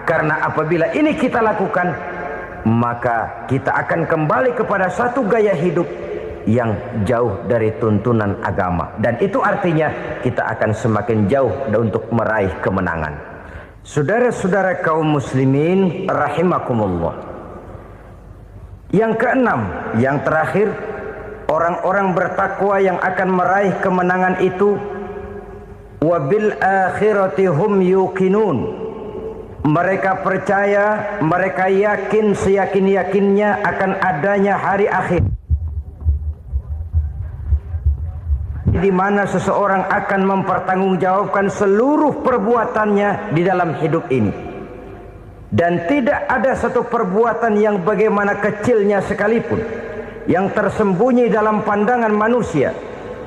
karena apabila ini kita lakukan, maka kita akan kembali kepada satu gaya hidup yang jauh dari tuntunan agama, dan itu artinya kita akan semakin jauh untuk meraih kemenangan. Saudara-saudara kaum muslimin rahimakumullah. Yang keenam, yang terakhir, orang-orang bertakwa yang akan meraih kemenangan itu wabil akhirati hum yuqinun. Mereka percaya, mereka yakin seyakin-yakinnya akan adanya hari akhir, di mana seseorang akan mempertanggungjawabkan seluruh perbuatannya di dalam hidup ini. Dan tidak ada satu perbuatan yang bagaimana kecilnya sekalipun yang tersembunyi dalam pandangan manusia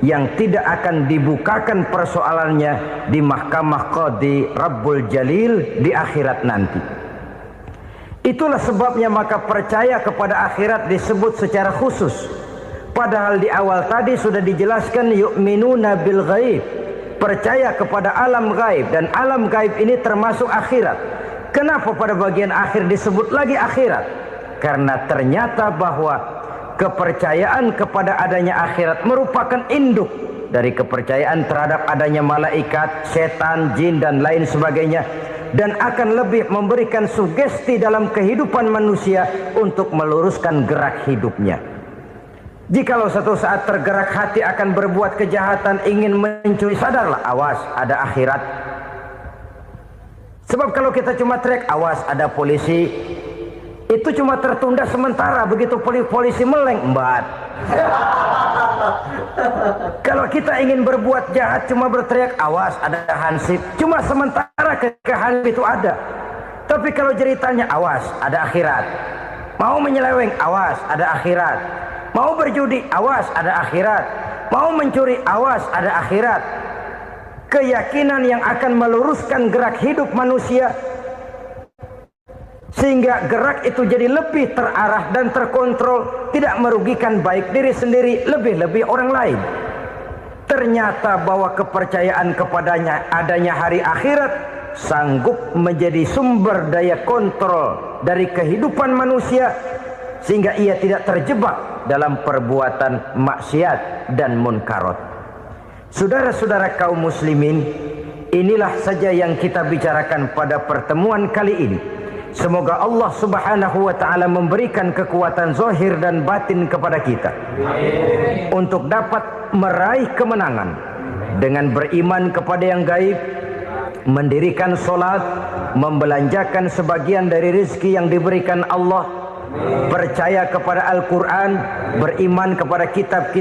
yang tidak akan dibukakan persoalannya di mahkamah Qadi Rabbul Jalil di akhirat nanti. Itulah sebabnya maka percaya kepada akhirat disebut secara khusus. Padahal di awal tadi sudah dijelaskan yu'minuna bil ghaib, percaya kepada alam gaib, dan alam gaib ini termasuk akhirat. Kenapa pada bagian akhir disebut lagi akhirat? Karena ternyata bahwa kepercayaan kepada adanya akhirat merupakan induk dari kepercayaan terhadap adanya malaikat, setan, jin dan lain sebagainya, dan akan lebih memberikan sugesti dalam kehidupan manusia untuk meluruskan gerak hidupnya. Jikalau satu saat tergerak hati akan berbuat kejahatan, ingin mencuri, sadarlah, awas ada akhirat. Sebab kalau kita cuma teriak awas ada polisi, itu cuma tertunda sementara, begitu polisi meleng, embat. Kalau kita ingin berbuat jahat cuma berteriak awas ada hansip, cuma sementara ketika hansip itu ada. Tapi kalau ceritanya awas ada akhirat, mau menyeleweng awas ada akhirat, mau berjudi awas ada akhirat, mau mencuri awas ada akhirat. Keyakinan yang akan meluruskan gerak hidup manusia sehingga gerak itu jadi lebih terarah dan terkontrol, tidak merugikan baik diri sendiri, lebih-lebih orang lain. Ternyata bahwa kepercayaan kepadanya adanya hari akhirat sanggup menjadi sumber daya kontrol dari kehidupan manusia, sehingga ia tidak terjebak dalam perbuatan maksiat dan munkarat. Saudara-saudara kaum muslimin, inilah saja yang kita bicarakan pada pertemuan kali ini. Semoga Allah subhanahu wa ta'ala memberikan kekuatan zahir dan batin kepada kita untuk dapat meraih kemenangan dengan beriman kepada yang gaib, mendirikan solat, membelanjakan sebagian dari rezeki yang diberikan Allah, percaya kepada Al-Quran, beriman kepada kitab-kitab